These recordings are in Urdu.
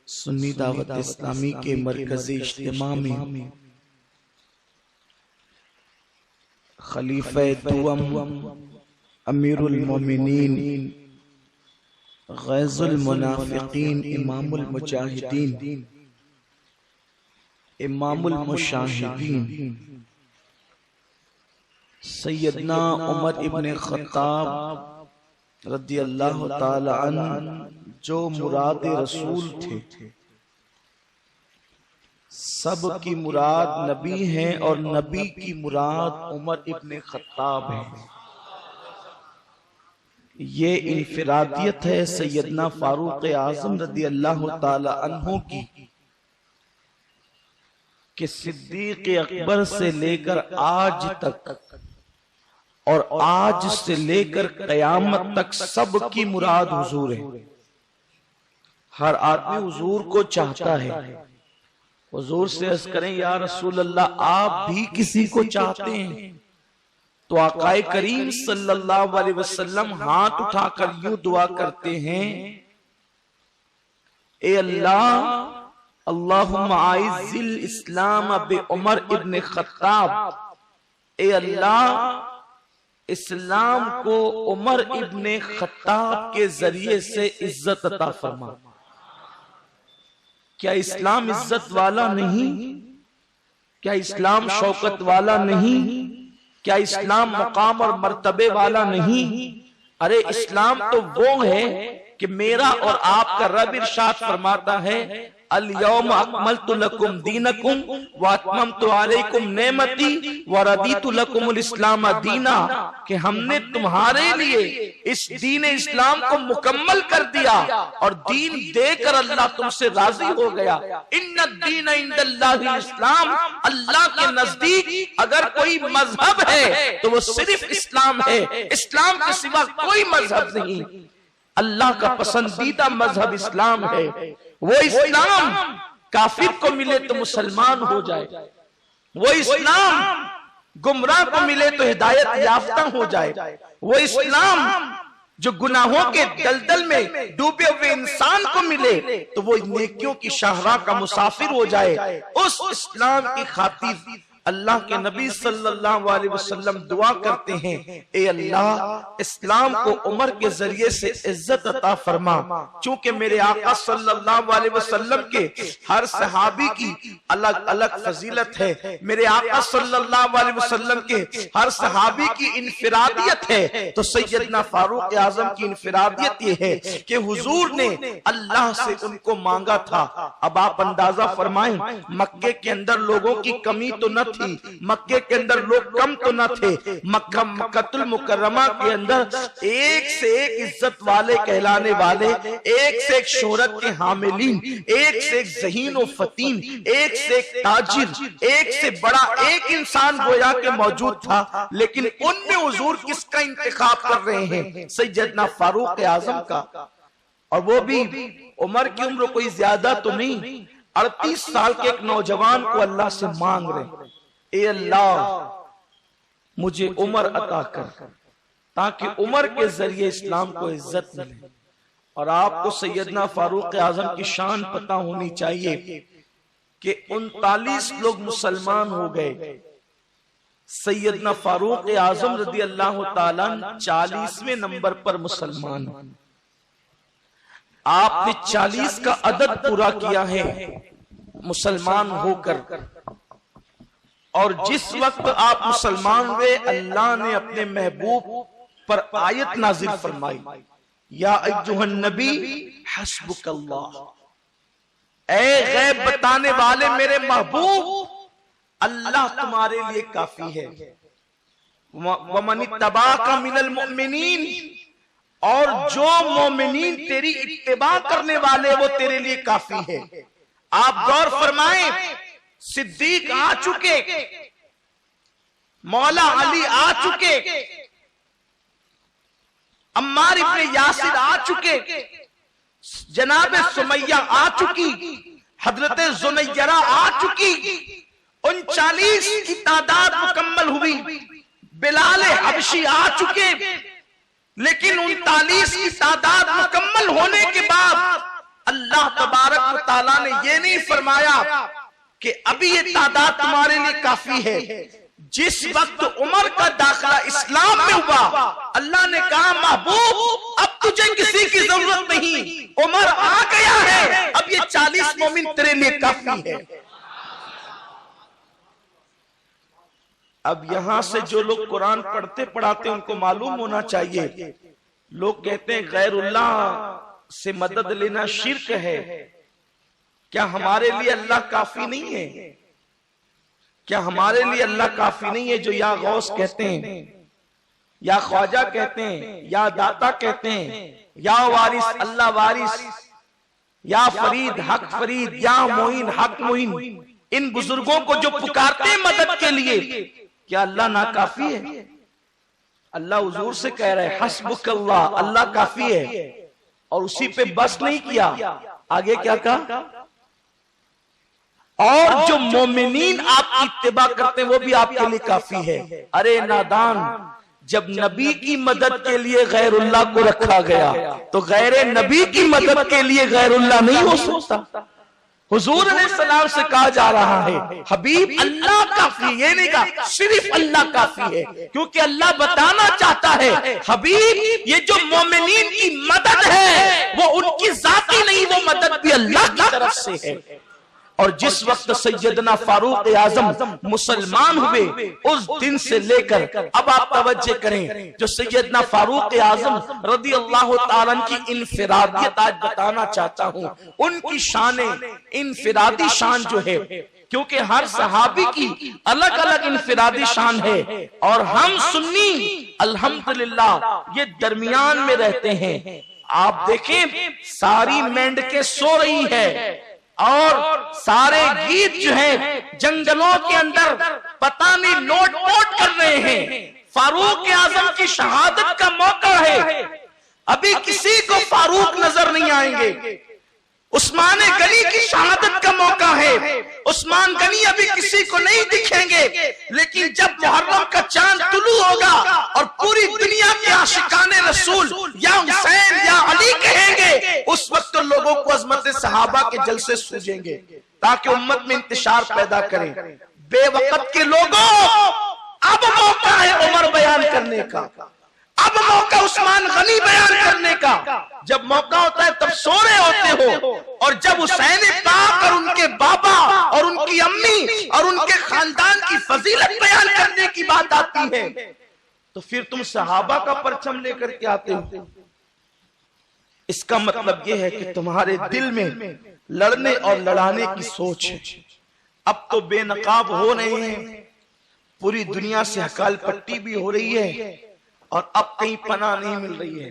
سنی دعوت اسلامی کے مرکزی اجتماع میں خلیفہ دوم امیر المومنین غیظ المنافقین امام المجاہدین امام المشاہدین سیدنا عمر ابن خطاب رضی اللہ تعالی عنہ جو مراد رسول تھے، سب کی مراد نبی ہیں اور نبی کی مراد عمر ابن خطاب ہے۔ یہ انفرادیت ہے سیدنا فاروق اعظم رضی اللہ تعالی عنہ کی کہ صدیق اکبر سے لے کر آج تک اور آج سے لے کر قیامت تک سب کی مراد حضور ہے۔ ہر آدمی حضور کو چاہتا ہے۔ حضور سے عرض کریں یا رسول اللہ آپ بھی کسی کو چاہتے ہیں؟ تو آقا کریم صلی اللہ علیہ وسلم ہاتھ اٹھا کر یوں دعا کرتے ہیں، اے اللہ اللہم اعز الاسلام بعمر ابن خطاب، اے اللہ اسلام کو عمر ابن خطاب کے ذریعے سے عزت عطا فرما۔ کیا اسلام عزت والا نہیں؟ کیا اسلام شوکت والا نہیں؟ کیا اسلام مقام اور مرتبے والا نہیں؟ ارے اسلام تو وہ ہے کہ میرا اور آپ کا رب ارشاد فرماتا ہے الیوم اکملت لکم دینکم واتممت علیکم نعمتی وردیت لکم الاسلام دینا، کہ ہم نے تمہارے لیے اس دین اسلام کو مکمل کر دیا اور دین دے کر اللہ تم سے راضی ہو گیا۔ ان الدین عند اللہ الاسلام، اللہ کے نزدیک اگر کوئی مذہب ہے تو وہ صرف اسلام ہے، اسلام کے سوا کوئی مذہب نہیں۔ اللہ کا پسندیدہ مذہب اسلام ہے۔ وہ اسلام کافر کو ملے تو مسلمان ہو جائے، وہ اسلام گمراہ کو ملے تو ہدایت یافتہ ہو جائے، وہ اسلام جو گناہوں کے دلدل میں ڈوبے ہوئے انسان کو ملے تو وہ نیکیوں کی شاہراہ کا مسافر ہو جائے۔ اس اسلام کی خاطر اللہ کے نبی صلی اللہ علیہ وسلم دعا کرتے ہیں، اے اللہ اسلام کو عمر کے ذریعے سے عزت عطا فرما۔ چونکہ میرے آقا صلی اللہ علیہ وسلم کے ہر صحابی کی الگ الگ فضیلت ہے، میرے آقا صلی اللہ علیہ وسلم کے ہر صحابی کی انفرادیت ہے، تو سیدنا فاروق اعظم کی انفرادیت یہ ہے کہ حضور نے اللہ سے ان کو مانگا تھا۔ اب آپ اندازہ فرمائیں مکے کے اندر لوگوں کی کمی تو نہ تھی، مکے کے اندر لوگ کم تو نہ تھے، مکہ المکرمہ کے اندر ایک سے ایک عزت والے کہلانے والے، ایک سے ایک شہرت کے حاملین، ایک سے ایک ذہین و فتین، ایک سے ایک تاجر، ایک سے بڑا ایک انسان گویا کہ موجود تھا، لیکن ان میں حضور کس کا انتخاب کر رہے ہیں؟ سیدنا فاروق اعظم کا۔ اور وہ بھی عمر کی عمر کوئی زیادہ تو نہیں، 38 سال کے ایک نوجوان کو اللہ سے مانگ رہے ہیں، اے اللہ مجھے عمر عطا کر تاکہ عمر کے ذریعے اسلام کو عزت ملے۔ اور آپ کو سیدنا فاروق اعظم کی شان پتہ ہونی چاہیے کہ 39 لوگ مسلمان ہو گئے، سیدنا فاروق اعظم رضی اللہ تعالیٰ 40ویں نمبر پر مسلمان۔ آپ نے 40 کا عدد پورا کیا ہے مسلمان ہو کر، اور جس وقت آپ مسلمان ہوئے اللہ نے اپنے محبوب پر آیت نازل فرمائی، یا ایھا النبی حسبک اللہ، اے غیب بتانے والے میرے محبوب اللہ تمہارے لیے کافی ہے۔ ومن اتبعک من المؤمنین، اور جو مومنین تیری اتباع کرنے والے وہ تیرے لیے کافی ہے۔ آپ غور فرمائیں، صدیق آ چکے، مولا علی آ چکے، عمار ابن یاسر آ چکے، جناب سمیہ آ چکی، حضرت زنیرہ آ چکی، 39 کی تعداد مکمل ہوئی، بلال حبشی آ چکے، لیکن 39 کی تعداد مکمل ہونے کے بعد اللہ تبارک و تعالیٰ نے یہ نہیں فرمایا کہ ابھی یہ تعداد تمہارے لیے کافی ہے. جس وقت عمر کا داخلہ اسلام میں ہوا اللہ نے کہا محبوب اب تجھے کسی کی ضرورت نہیں، عمر آ گیا ہے، اب یہ 40 مومن تیرے لیے کافی ہے. اب یہاں سے جو لوگ قرآن پڑھتے پڑھاتے ان کو معلوم ہونا چاہیے. لوگ کہتے ہیں غیر اللہ سے مدد لینا شرک ہے. کیا ہمارے لیے اللہ کافی نہیں ہے؟ کیا ہمارے لیے اللہ کافی نہیں ہے جو یا غوث کہتے ہیں، یا خواجہ کہتے ہیں، یا داتا کہتے ہیں، یا وارث اللہ وارث، یا فرید حق فرید، یا معین حق معین، ان بزرگوں کو جو پکارتے ہیں مدد کے لیے، کیا اللہ ناکافی ہے؟ اللہ حضور سے کہہ رہے ہیں حسبک اللہ، اللہ کافی ہے. اور اسی پہ بس نہیں کیا، آگے کیا کہا؟ اور جو مومنین آپ کی اتباع کرتے ہیں وہ بھی آپ کے لیے کافی ہے. ارے نادان، جب نبی کی مدد کے لیے غیر اللہ کو رکھا گیا تو غیر نبی کی مدد کے لیے غیر اللہ نہیں ہو سکتا. حضور علیہ السلام سے کہا جا رہا ہے حبیب اللہ کافی، یہ نہیں کہا صرف اللہ کافی ہے، کیونکہ اللہ بتانا چاہتا ہے حبیب یہ جو مومنین کی مدد ہے وہ ان کی ذاتی نہیں، وہ مدد بھی اللہ کی طرف سے ہے. اور جس وقت سیدنا فاروق اعظم مسلمان ہوئے اس دن سے لے کر اب آپ توجہ کریں، جو سیدنا فاروق اعظم رضی اللہ تعالیٰ کی انفرادیت آج بتانا چاہتا ہوں. ان کی شان انفرادی شان جو ہے، کیونکہ ہر صحابی کی الگ الگ انفرادی شان ہے، اور ہم سنی الحمدللہ یہ درمیان میں رہتے ہیں. آپ دیکھیں ساری مینڈکیں سو رہی ہے اور سارے گیت جو ہیں جنگلوں کے اندر پتہ نہیں نوٹ نوٹ کر رہے ہیں. فاروق اعظم کی شہادت کا موقع ہے، ابھی کسی کو فاروق نظر نہیں آئیں گے. عثمان غنی کی شہادت کا موقع ہے، عثمان غنی ابھی کسی کو نہیں دکھیں گے. لیکن جب محرم کا چاند طلوع ہوگا اور پوری دنیا کے عاشقان رسول یا حسین یا علی کہیں گے، اس وقت تو لوگوں کو عظمت صحابہ کے جلسے سوجیں گے تاکہ امت میں انتشار پیدا کریں. بے وقت کے لوگوں اب موقع ہے عمر بیان کرنے کا، اب موقع عثمان غنی بیان کرنے کا. جب موقع ہوتا ہے تب سو رہے ہوتے ہو، اور جب حسین پاک اور ان کے بابا اور ان کی امی اور ان کے خاندان کی فضیلت بیان کرنے کی بات آتی ہے تو پھر تم صحابہ کا پرچم لے کر کے آتے ہو. اس کا مطلب یہ ہے کہ تمہارے دل میں لڑنے اور لڑانے کی سوچ ہے. اب تو بے نقاب ہو رہے ہیں، پوری دنیا سے ہکال پٹی بھی ہو رہی ہے، اور اب کہیں پناہ نہیں مل رہی ہے،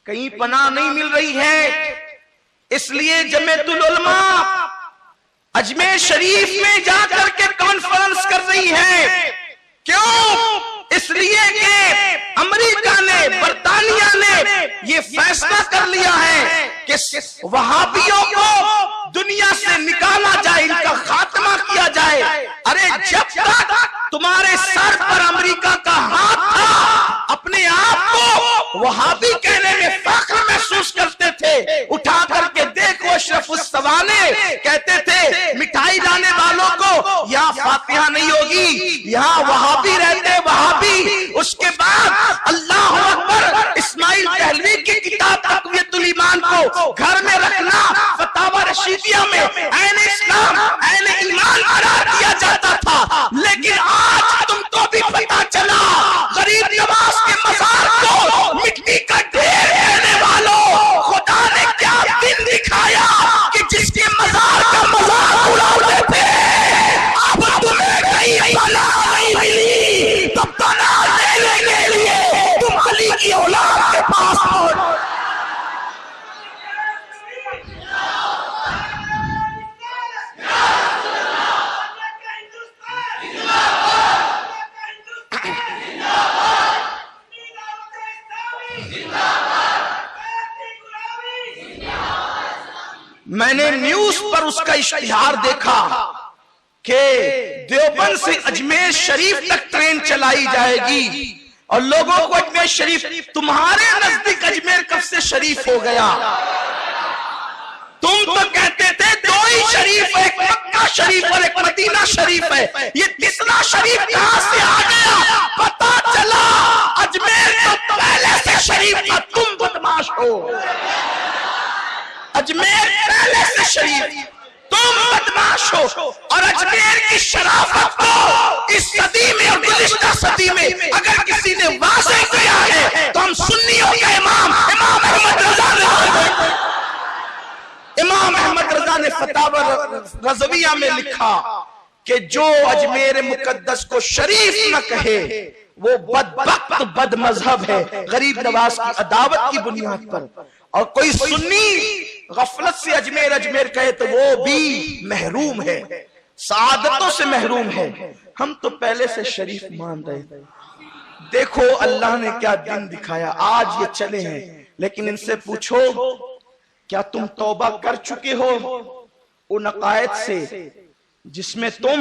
کہیں پناہ نہیں مل رہی ہے. اس لیے جمعیت العلماء اجمیر شریف میں جا کر کے کانفرنس کر رہی ہے. کیوں؟ اس لیے کہ امریکہ نے، برطانیہ نے یہ فیصلہ کر لیا ہے کہ وہابیوں کو دنیا سے نکالا جائے، ان کا خاتمہ کیا جائے. ارے جب تک تمہارے سر پر امریکہ کا ہاتھ تھا اپنے آپ کو وہابی کہنے میں فخر محسوس کرتے تھے. اٹھا کر کے دیکھو اشرف السوانے کہتے تھے مٹھائی لانے والوں کو یہاں فاتحہ نہیں ہوگی، یہاں وہابی رہتے وہابی. اس کے بعد اللہ اکبر اسماعیل دہلوی کی کتاب تقویت الایمان کو گھر میں رکھنا، فتاوی رشیدیہ میں عین اسلام عین ایمان قرار دیا جاتا تھا. لیکن آج تم کو بھی پتا چلا غریب نواز کے مزار کو مٹی کا ڈھیر کہنے والوں خدا نے کیا دن دکھایا کہ جس کے مزار کا مزار اڑاتے تھے. اب تمہیں کہیں پناہ نہیں ملی تو پناہ دینے کے لیے تم علی کی اولاد کے پاس پہنچ. میں نے نیوز پر اس کا اشتہار دیکھا کہ دیوبند سے اجمیر شریف تک ٹرین چلائی جائے گی اور لوگوں کو اجمیر شریف، تمہارے نزدیک اجمیر کب سے شریف ہو گیا؟ شریف اور ایک مدینہ شریف ہے. یہ تیسرا شریف کہاں سے آ گیا؟ پتا چلا اجمیر تو پہلے سے شریف تھا، تم بدماش ہو. اجمیر پہلے سے شریف، تم بدماش ہو. اور اجمیر کی شرافت کو اس صدی میں اور گزشتہ صدی میں اگر کسی نے واضح کیا ہے تو ہم سنیوں کا امام احمد رضا نے فتاوی رضویہ میں لکھا کہ جو اجمیر مقدس کو شریف نہ کہے وہ بدبخت بد مذہب ہے، غریب نواز کی عداوت کی بنیاد پر. اور کوئی سنی غفلت سے اجمیر کہے تو وہ بھی محروم ہے، سعادتوں سے محروم ہے. ہم تو پہلے سے شریف مان رہے تھے. دیکھو اللہ نے کیا دن دکھایا. آج یہ چلے ہیں، لیکن ان سے پوچھو کیا تم توبہ کر چکے ہو ان عقائد سے جس میں تم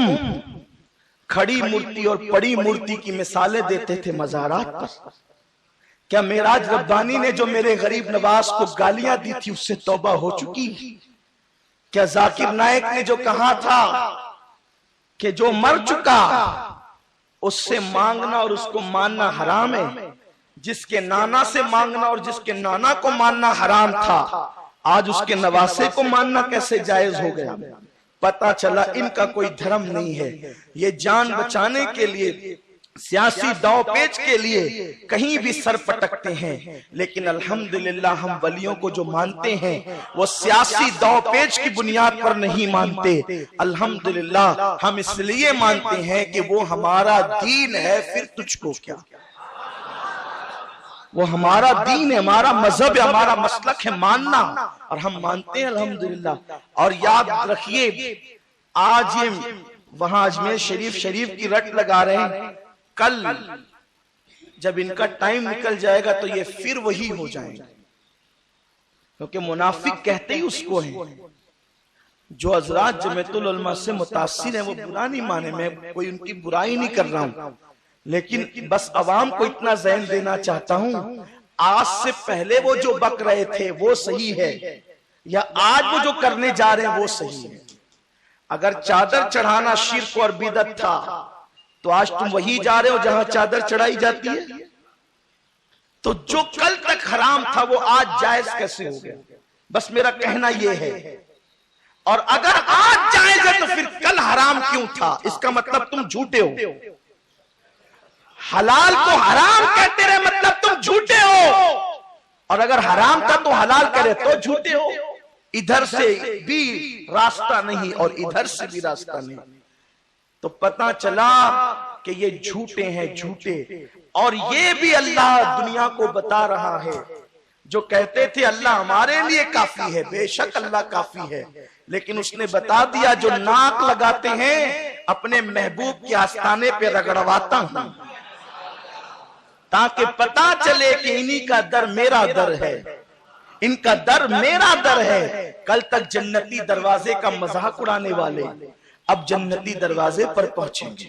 کھڑی مورتی اور پڑی مورتی کی مثالیں دیتے تھے مزارات پر؟ کیا معراج ربانی نے جو میرے غریب نواز کو گالیاں دی تھی اس سے توبہ ہو چکی؟ کیا ذاکر نائک نے جو کہا تھا کہ جو مر چکا اس سے مانگنا اور اس کو ماننا حرام ہے، جس کے نانا سے مانگنا اور جس کے نانا کو ماننا حرام تھا، آج اس کے نواسے کو ماننا کیسے جائز ہو گیا؟ پتا چلا ان کا کوئی دھرم نہیں ہے. یہ جان بچانے کے لیے، سیاسی داؤ پیچ کے لیے کہیں بھی سر پٹکتے ہیں، لیکن الحمدللہ ہم ولیوں کو جو مانتے ہیں وہ سیاسی داؤ پیچ کی بنیاد پر نہیں مانتے. الحمدللہ ہم اس لیے مانتے ہیں کہ وہ ہمارا دین ہے. پھر تجھ کو کیا؟ وہ ہمارا دین ہے، ہمارا مذہب ہے، ہمارا مسلک ہے ماننا، اور ہم مانتے ہیں الحمدللہ. اور یاد رکھیے آج یہ وہاں اجمیر شریف کی رٹ لگا رہے ہیں، کل جب ان کا ٹائم نکل جائے گا تو یہ پھر وہی ہو جائیں گے. کیونکہ منافق کہتے ہی اس کو ہیں. جو حضرات جمعیت العلماء سے متاثر ہیں وہ برا نہیں مانے، میں کوئی ان کی برائی نہیں کر رہا ہوں، لیکن بس عوام کو اتنا ذہن دینا چاہتا ہوں آج سے پہلے وہ جو بک رہے تھے وہ صحیح ہے یا آج وہ جو کرنے جا رہے ہیں وہ صحیح ہے. اگر چادر چڑھانا شرک اور بدعت تھا تو آج تم وہی جا رہے ہو جہاں چادر چڑھائی جاتی ہے. تو جو کل تک حرام تھا وہ آج جائز کیسے ہو گیا؟ بس میرا کہنا یہ ہے. اور اگر آج جائز ہے تو پھر کل حرام کیوں تھا؟ اس کا مطلب تم جھوٹے ہو. حلال کو حرام کہتے رہے مطلب تم جھوٹے ہو، اور اگر حرام کا تو حلال کرے تو جھوٹے ہو. ادھر سے بھی راستہ نہیں اور ادھر سے بھی راستہ نہیں. تو پتہ چلا کہ یہ جھوٹے ہیں، جھوٹے. اور یہ بھی اللہ دنیا کو بتا رہا ہے. جو کہتے تھے اللہ ہمارے لیے کافی ہے، بے شک اللہ کافی ہے، لیکن اس نے بتا دیا جو ناک لگاتے ہیں اپنے محبوب کے آستانے پہ رگڑواتا ہوں، تاکہ پتا چلے کہ انہی کا در میرا در ہے، ان کا در میرا در ہے. کل تک جنتی دروازے کا مذاق اڑانے والے اب جنتی دروازے پر پہنچیں گے.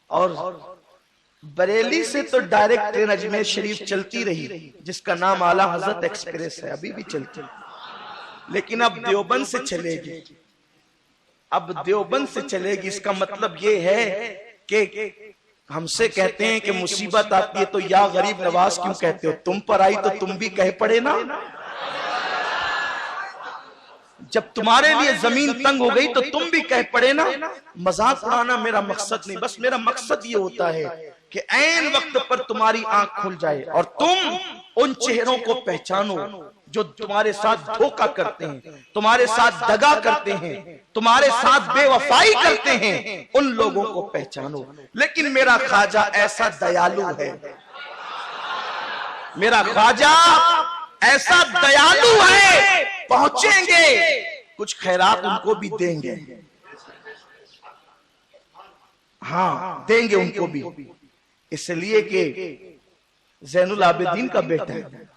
اور بریلی سے تو ڈائریکٹ ٹرین اجمیر شریف چلتی رہی جس کا نام اعلیٰ حضرت ایکسپریس ہے، ابھی بھی چلتی، لیکن اب دیوبند سے چلے گی. اب دیوبند سے چلے گی. اس کا مطلب یہ ہے کہ ہم سے کہتے ہیں کہ مصیبت آتی ہے تو یا غریب نواز کیوں کہتے ہو؟ تم پر آئی تو تم بھی کہہ پڑے نا. جب تمہارے لیے زمین تنگ ہو گئی تو تم بھی کہہ پڑے نا. مذاق اڑانا میرا مقصد نہیں، بس میرا مقصد یہ ہوتا ہے کہ عین وقت پر تمہاری آنکھ کھل جائے اور تم ان چہروں کو پہچانو جو تمہارے ساتھ دھوکہ کرتے ہیں، تمہارے ساتھ دغا کرتے ہیں، تمہارے ساتھ بے وفائی کرتے ہیں. ان لوگوں کو پہچانو. لیکن میرا خواجہ ایسا دیالو ہے، میرا خواجہ ایسا دیالو ہے، پہنچیں گے کچھ خیرات ان کو بھی دیں گے. ہاں دیں گے ان کو بھی، اس لیے کہ زین العابدین کا بیٹا ہے،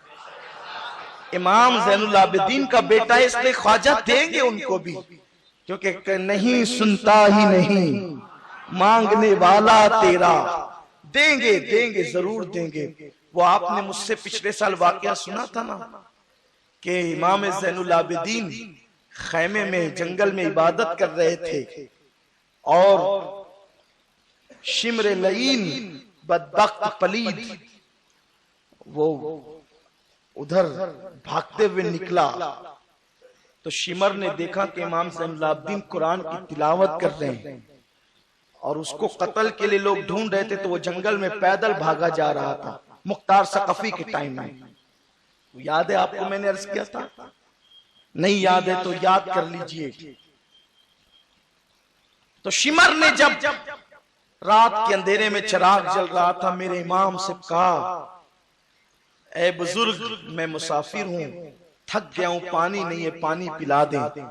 امام زین العابدین کا بیٹا ہے، اس لیے خواجہ دیں گے ان کو بھی. کیونکہ نہیں سنتا ہی نہیں مانگنے والا تیرا. دیں گے ضرور دیں گے. وہ آپ نے مجھ سے پچھلے سال واقعہ سنا تھا نا کہ امام زین العابدین خیمے میں جنگل میں عبادت کر رہے تھے اور شمر لعین بدبخت پلید وہ ادھر بھاگتے ہوئے نکلا تو شمر نے دیکھا کہ امام زین العابدین قرآن کی تلاوت کر رہے ہیں اور اس کو قتل کے لیے لوگ ڈھونڈ رہے تھے، تو وہ جنگل میں پیدل بھاگا جا رہا تھا مختار ثقفی کے ٹائم میں۔ یاد ہے آپ کو میں نے عرض کیا تھا؟ نہیں یاد ہے تو یاد کر لیجئے۔ تو شمر نے جب رات کے اندھیرے میں چراغ جل رہا تھا میرے امام سے کہا، اے بزرگ میں مسافر ہوں، تھک گیا ہوں، پانی نہیں ہے، پانی پلا دیں۔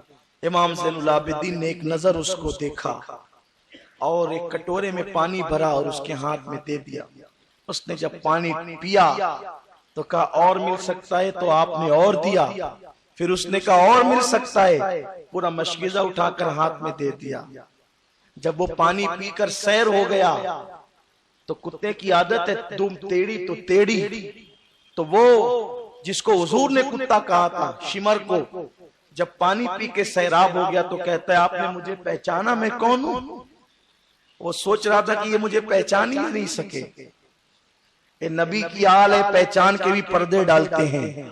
امام زین العابدین نے ایک نظر اس کو دیکھا اور ایک کٹورے میں پانی بھرا اور اس کے ہاتھ میں دے دیا۔ اس نے جب پانی پیا تو کہا اور مل سکتا ہے، تو آپ نے اور دیا۔ پھر اس نے کہا اور مل سکتا ہے، پورا مشکیزہ اٹھا کر ہاتھ میں دے دیا۔ جب وہ پانی پی کر سیر ہو گیا تو کتے کی عادت ہے تم تیڑی تو تیڑی، تو وہ جس کو حضور نے کتا کہا تھا شمر کو، جب پانی پی کے سیراب ہو گیا تو کہتا ہے آپ نے مجھے پہچانا میں کون ہوں؟ وہ سوچ رہا تھا کہ یہ مجھے پہچان ہی نہیں سکے۔ اے نبی کی آل ہے، پہچان کے بھی پردے ڈالتے ہیں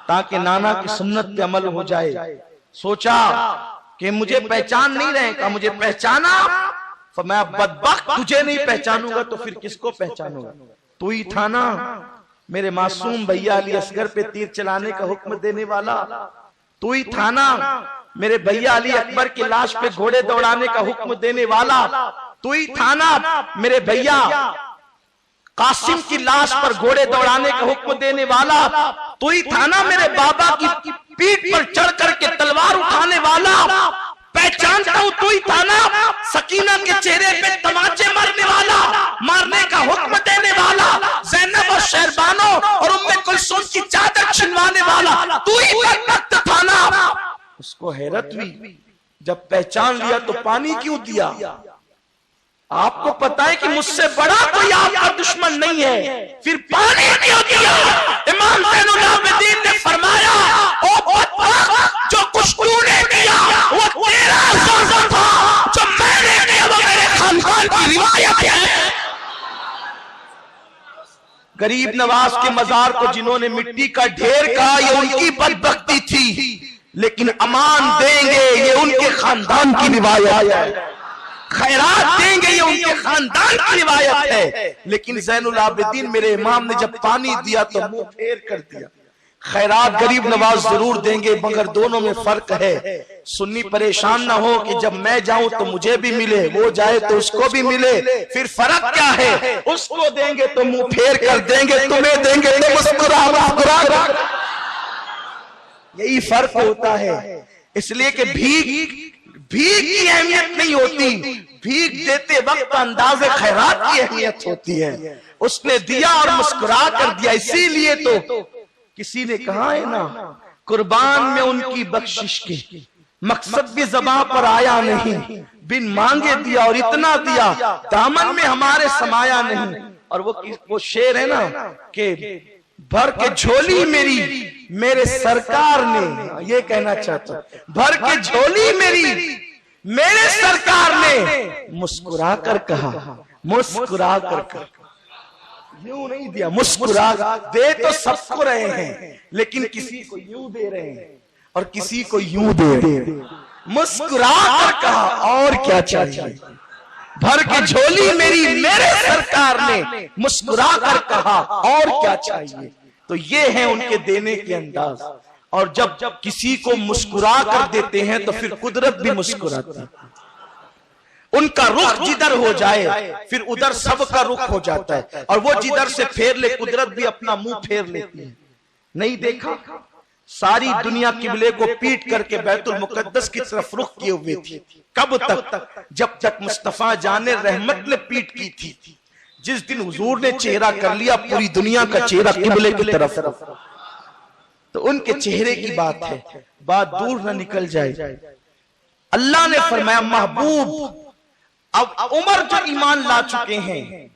تاکہ نانا کی سنت پہ عمل ہو جائے۔ سوچا کہ مجھے پہچان نہیں رہے، کہا مجھے پہچانا، فرمایا بدبخت تجھے نہیں پہچانوں گا تو پھر کس کو پہچانوں گا؟ تو ہی تھا نا میرے معصوم بھیا علی اصغر پہ تیر چلانے کا حکم دینے والا، تو ہی تھا نا میرے بھیا علی اکبر کی لاش پہ گھوڑے دوڑانے کا حکم دینے والا، تو ہی تھا نا میرے بھیا قاسم کی لاش پر گھوڑے دوڑانے کا حکم دینے والا، تو ہی تھا نا میرے بابا کی پیٹھ پر چڑھ کر کے تلوار اٹھانے والا، پہچانتا ہوں تو ہی تھا نا سکینہ کے چہرے پہ تماچے مارنے والا، مارنے کا حکم دینے والا، زینب اور شہربانو اور ام کلثوم کی چادر چھنوانے والا، تو ہی بدبخت تھا نا۔ اس کو حیرت ہوئی، جب پہچان لیا تو پانی کیوں دیا؟ آپ کو پتا ہے کہ مجھ سے بڑا کوئی آپ کا دشمن نہیں ہے، پھر پانی کیوں دیا؟ امام زین العابدین نے فرمایا او بدبخت، جو کچھ تو نے کیا وہ تیرا ظلم تھا، جو میں نے کیا وہ میرے خاندان کی روایت ہے۔ غریب نواز کے مزار کو جنہوں نے مٹی کا ڈھیر کہا یہ ان کی بدبختی تھی، لیکن امان دیں گے یہ ان کے خاندان کی روایت ہے، خیرات دیں گے یہ ان کے خاندان کی روایت ہے۔ لیکن زین العابدین میرے امام نے جب پانی دیا تو منہ پھیر کر دیا۔ خیرات غریب نواز ضرور دیں گے مگر دونوں میں فرق ہے۔ سنی پریشان نہ ہو کہ جب میں جاؤں تو مجھے بھی ملے، وہ جائے تو اس کو بھی ملے، پھر فرق کیا ہے؟ اس کو دیں گے تو منہ پھیر کر دیں گے، تمہیں دیں گے تو مسکرا مسکرا۔ یہی فرق ہوتا ہے۔ اس لیے کہ بھیک کی اہمیت نہیں ہوتی، بھیک دیتے وقت انداز خیرات کی اہمیت ہوتی ہے۔ اس نے دیا اور مسکرا کر دیا، اسی لیے تو کسی نے کہا ہے نا قربان میں ان کی بخشش کے مقصد بھی زباں پر آیا نہیں، بن مانگے دیا اور اتنا دیا دامن میں ہمارے سمایا نہیں۔ اور وہ شعر ہے نا کہ بھر کے جھولی میری میرے سرکار نے، یہ کہنا چاہتا ہوں، بھر کے جھولی میری میرے سرکار نے مسکرا کر کہا، مسکرا کر کہا، یوں نہیں دیا، مسکرا دے تو سب کو رہے ہیں لیکن کسی کو یوں دے رہے ہیں اور کسی کو یوں دے رہے ہیں۔ مسکرا کر کہا اور کیا چاہیے، بھر کے جھولی میری میرے سرکار نے مسکرا کر کہا اور کیا چاہیے۔ تو یہ ہیں ان کے دینے کے انداز، اور جب کسی کو مسکرا کر دیتے ہیں تو پھر قدرت بھی مسکراتی ہے۔ ان کا رخ جدھر ہو جائے پھر ادھر سب کا رخ ہو جاتا ہے، اور وہ جدھر سے پھیر لے قدرت بھی اپنا منہ پھیر لیتی ہے۔ نہیں دیکھا ساری دنیا قبلے کو پیٹ کر کے بیت المقدس کی طرف رخ کیے ہوئے تھی، کب تک؟ جب تک مصطفیٰ جان رحمت نے پیٹ کی تھی۔ جس دن حضور نے چہرہ کر لیا پوری دنیا کا چہرہ قبلے کی طرف، تو ان کے چہرے کی بات ہے، بات دور نہ نکل جائے۔ اللہ نے فرمایا محبوب اب عمر جو ایمان لا چکے ہیں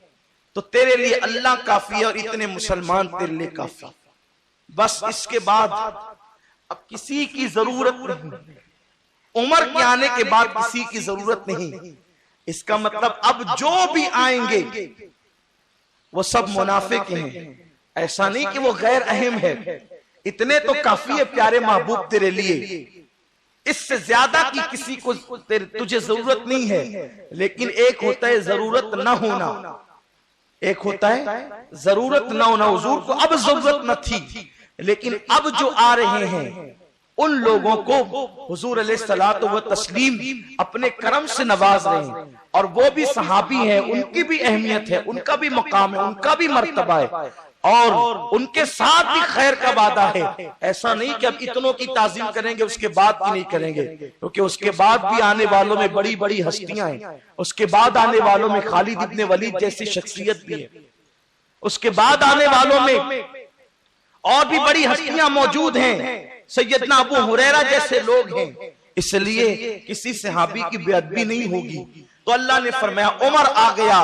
تو تیرے لیے اللہ کافی ہے اور اتنے مسلمان تیرے لیے کافی، بس اس کے بعد اب کسی کی ضرورت نہیں، عمر کے آنے کے بعد کسی کی ضرورت نہیں۔ اس کا مطلب اب جو بھی آئیں گے وہ سب منافق ہیں، ایسا نہیں کہ وہ غیر اہم ہے۔ اتنے تو کافی ہے پیارے محبوب تیرے لیے، اس سے زیادہ کی کسی کو تجھے ضرورت نہیں ہے۔ لیکن ایک ہوتا ہے ضرورت نہ ہونا، ایک ہوتا ہے ضرورت نہ ہونا۔ حضور کو اب ضرورت نہ تھی، لیکن اب جو آ رہے ہیں ان لوگوں کو حضور علیہ الصلوۃ والتسلیم اپنے کرم سے نواز رہے ہیں، اور وہ بھی صحابی ہیں، ان کی بھی اہمیت ہے، ان کا بھی مقام ہے، ان کا بھی مرتبہ ہے، اور ان کے ساتھ بھی خیر کا وعدہ ہے۔ ایسا نہیں کہ اب اتنوں کی تعظیم کریں گے اس کے بعد بھی نہیں کریں گے، کیونکہ اس کے بعد بھی آنے والوں میں بڑی بڑی ہستیاں ہیں، اس کے بعد آنے والوں میں خالد ابن ولید جیسی شخصیت بھی ہے، اس کے بعد آنے والوں میں اور بھی بڑی ہستیاں موجود ہیں، سیدنا ابو ہریرہ جیسے لوگ ہیں۔ اس لیے کسی صحابی کی بے ادبی نہیں ہوگی۔ تو اللہ نے فرمایا عمر آ گیا،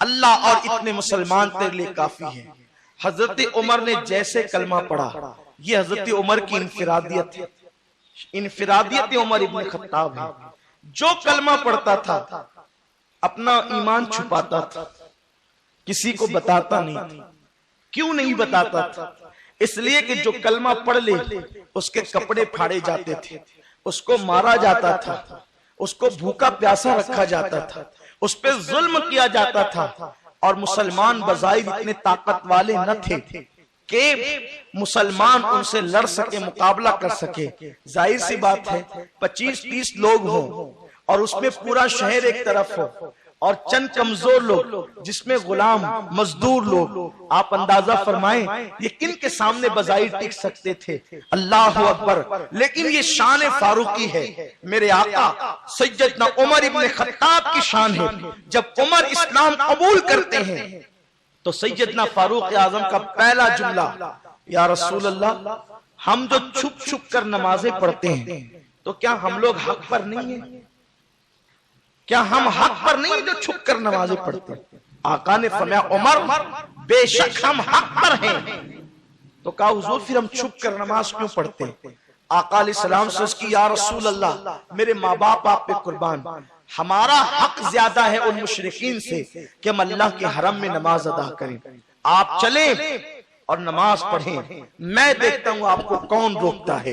اللہ اور اتنے مسلمان تیرے لیے کافی ہیں۔ حضرت عمر نے جیسے کلمہ پڑھا، یہ حضرت عمر کی انفرادیت ہے، انفرادیت عمر ابن خطاب ہے۔ جو کلمہ پڑھتا تھا اپنا ایمان چھپاتا تھا، کسی کو بتاتا نہیں تھا۔ کیوں نہیں بتاتا تھا؟ اس لیے کہ جو کلمہ پڑھ لے اس کے کپڑے پھاڑے جاتے تھے، اس کو مارا جاتا تھا، اس کو بھوکا پیاسا رکھا جاتا تھا، اس پہ ظلم کیا جاتا تھا، اور مسلمان بظاہر اتنے طاقت والے نہ تھے کہ مسلمان ان سے لڑ سکے، مقابلہ کر سکے۔ ظاہر سی بات ہے 25-30 لوگ ہوں اور اس میں پورا شہر ایک طرف ہو اور چند کمزور لوگ جس میں غلام مزدور لوگ، آپ اندازہ فرمائیں یہ کن کے سامنے بظاہر ٹک سکتے تھے؟ اللہ اکبر! لیکن یہ شان فاروقی ہے، میرے آقا سیدنا عمر ابن خطاب کی شان ہے۔ جب عمر اسلام قبول کرتے ہیں تو سیدنا فاروق اعظم کا پہلا جملہ، یا رسول اللہ ہم جو چھپ چھپ کر نمازیں پڑھتے ہیں تو کیا ہم لوگ حق پر نہیں ہیں؟ کیا ہم حق پر نہیں جو چھپ کر نمازیں پڑھتے ہیں؟ آقا نے فرمایا عمر بے شک ہم حق پر ہیں۔ تو کہا حضور پھر ہم چھپ کر نماز کیوں پڑھتے ہیں؟ آقا علیہ السلام سے اس کی یا رسول اللہ میرے ماں باپ آپ پہ قربان، ہمارا حق زیادہ ہے ان مشرکین سے کہ ہم اللہ کے حرم میں نماز ادا کریں۔ آپ چلیں اور نماز پڑھیں، میں دیکھتا ہوں آپ کو کون روکتا ہے۔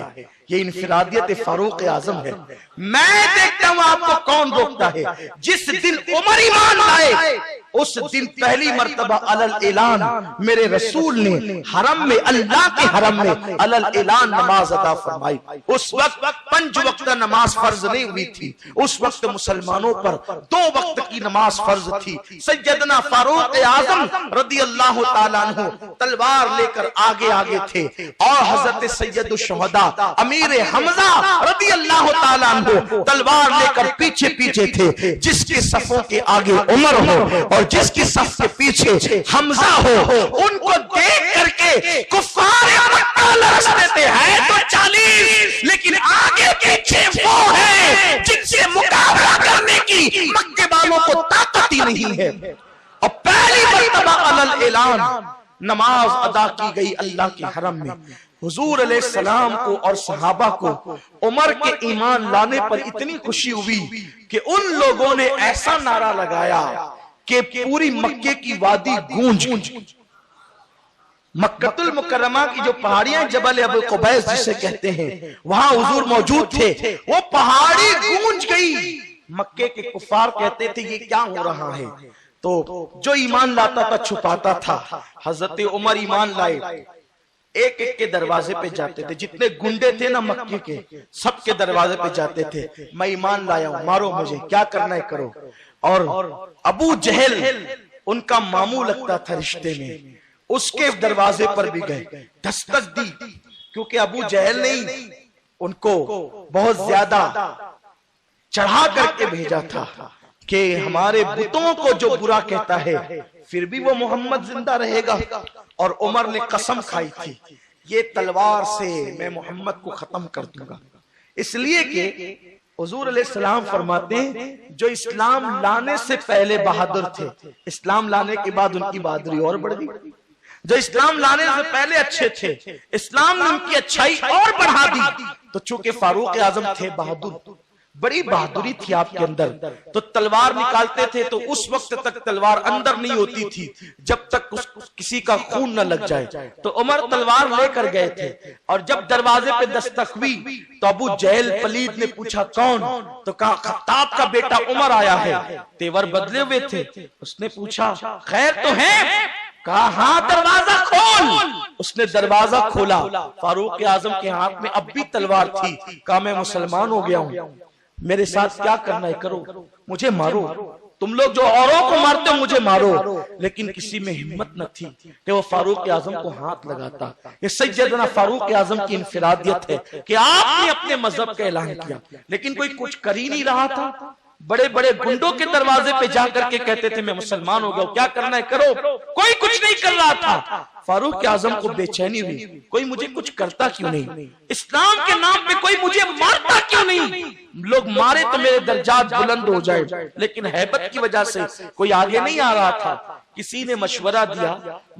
یہ انفرادیت فاروق اعظم ہے، میں دیکھتا ہوں آپ کو کون روکتا ہے۔ جس دن عمر ایمان لائے اس دن پہلی مرتبہ علل اعلان میرے رسول نے حرم میں، اللہ کے حرم میں علل اعلان نماز ادا فرمائی۔ اس وقت 5 وقت نماز فرض نہیں ہوئی تھی، اس وقت مسلمانوں پر 2 وقت کی نماز فرض تھی۔ سیدنا فاروق اعظم رضی اللہ تعالیٰ عنہ تلوار لے کر آگے آگے تھے، اور حضرت سید الشہداء امیر حمزہ رضی اللہ تعالیٰ عنہ تلوار لے کر پیچھے پیچھے تھے۔ جس کے صفوں کے آگے عمر ہو اور جس کی صف کے پیچھے حمزہ ہو، ان کو دیکھ کر کے کفار مکہ لرز دیتے ہیں تو 40، لیکن آگے پیچھے وہ ہے جن سے مقابلہ کرنے کی مکے والوں کو طاقت ہی نہیں ہے۔ اور پہلی مرتبہ علل اعلان نماز ادا کی گئی اللہ کے حرم میں۔ حضور علیہ السلام کو اور صحابہ کو عمر کے ایمان لانے پر اتنی خوشی ہوئی کہ ان لوگوں نے ایسا نعرہ لگایا کہ پوری مکے کی وادی گونج گئی۔ مکۃ المکرمہ کی جو پہاڑیاں جبل ابو قبیس جسے کہتے ہیں وہاں حضور موجود تھے، وہ پہاڑی گونج گئی۔ مکے کے کفار کہتے تھے یہ کیا ہو رہا ہے؟ تو جو ایمان لاتا تھا چھپاتا تھا۔ حضرت عمر ایمان لائے، ایک ایک کے دروازے پہ جاتے تھے، جتنے گنڈے تھے نا مکے کے سب کے دروازے پہ جاتے تھے، میں ایمان لایا ہوں، مارو مجھے، کیا کرنا ہے کرو۔ اور ابو جہل ان کا ماموں لگتا تھا رشتے میں، اس کے دروازے پر بھی گئے، دستک دی، کیونکہ ابو جہل نے ان کو بہت زیادہ چڑھا کر کے بھیجا تھا کہ ہمارے بتوں کو جو برا کہتا ہے پھر بھی وہ محمد زندہ رہے گا۔ اور عمر نے قسم کھائی تھی یہ تلوار سے میں محمد کو ختم کر دوں گا، اس لیے کہ حضور علیہ السلام فرماتے ہیں جو اسلام لانے سے پہلے بہادر تھے، اسلام لانے کے بعد ان کی بہادری اور بڑھ گئی۔ جو اسلام لانے سے پہلے اچھے تھے، اسلام نے ان کی اچھائی اور بڑھا دی۔ تو چونکہ فاروق اعظم تھے بہادر، بڑی بہادری تھی آپ کے اندر، تو تلوار نکالتے تھے تو اس وقت تک تلوار اندر نہیں ہوتی تھی جب تک کسی کا خون نہ لگ جائے۔ تو عمر تلوار لے کر گئے تھے، اور جب دروازے پہ دستک ہوئی تو ابو جہل پلید نے پوچھا کون؟ تو کہا خطاب کا بیٹا عمر آیا ہے، تیور بدلے ہوئے تھے۔ اس نے پوچھا خیر تو ہے؟ کہا ہاں دروازہ کھول۔ اس نے دروازہ کھولا، فاروق اعظم کے ہاتھ میں اب بھی تلوار تھی۔ کہا میں مسلمان ہو گیا ہوں، میرے ساتھ کیا کرنا ہے کرو، مجھے مارو، تم لوگ جو اوروں کو مارتے ہو مجھے مارو۔ لیکن کسی میں ہمت نہ تھی کہ وہ فاروق اعظم کو ہاتھ لگاتا۔ یہ سیدنا فاروق اعظم کی انفرادیت ہے کہ آپ نے اپنے مذہب کا اعلان کیا، لیکن کوئی کچھ کر ہی نہیں رہا تھا۔ بڑے بڑے گنڈوں کے دروازے پہ جا کر کے کہتے تھے میں مسلمان ہو گیا، کیا کرنا ہے کرو، کوئی کچھ نہیں کر رہا تھا۔ فاروق اعظم کو بے چینی ہوئی، کوئی مجھے کچھ کرتا کیوں نہیں، اسلام کے نام پہ کوئی مجھے مارتا کیوں نہیں، لوگ مارے تو میرے درجات بلند ہو جائے۔ لیکن ہیبت کی وجہ سے کوئی آگے نہیں آ رہا تھا۔ کسی نے مشورہ دیا،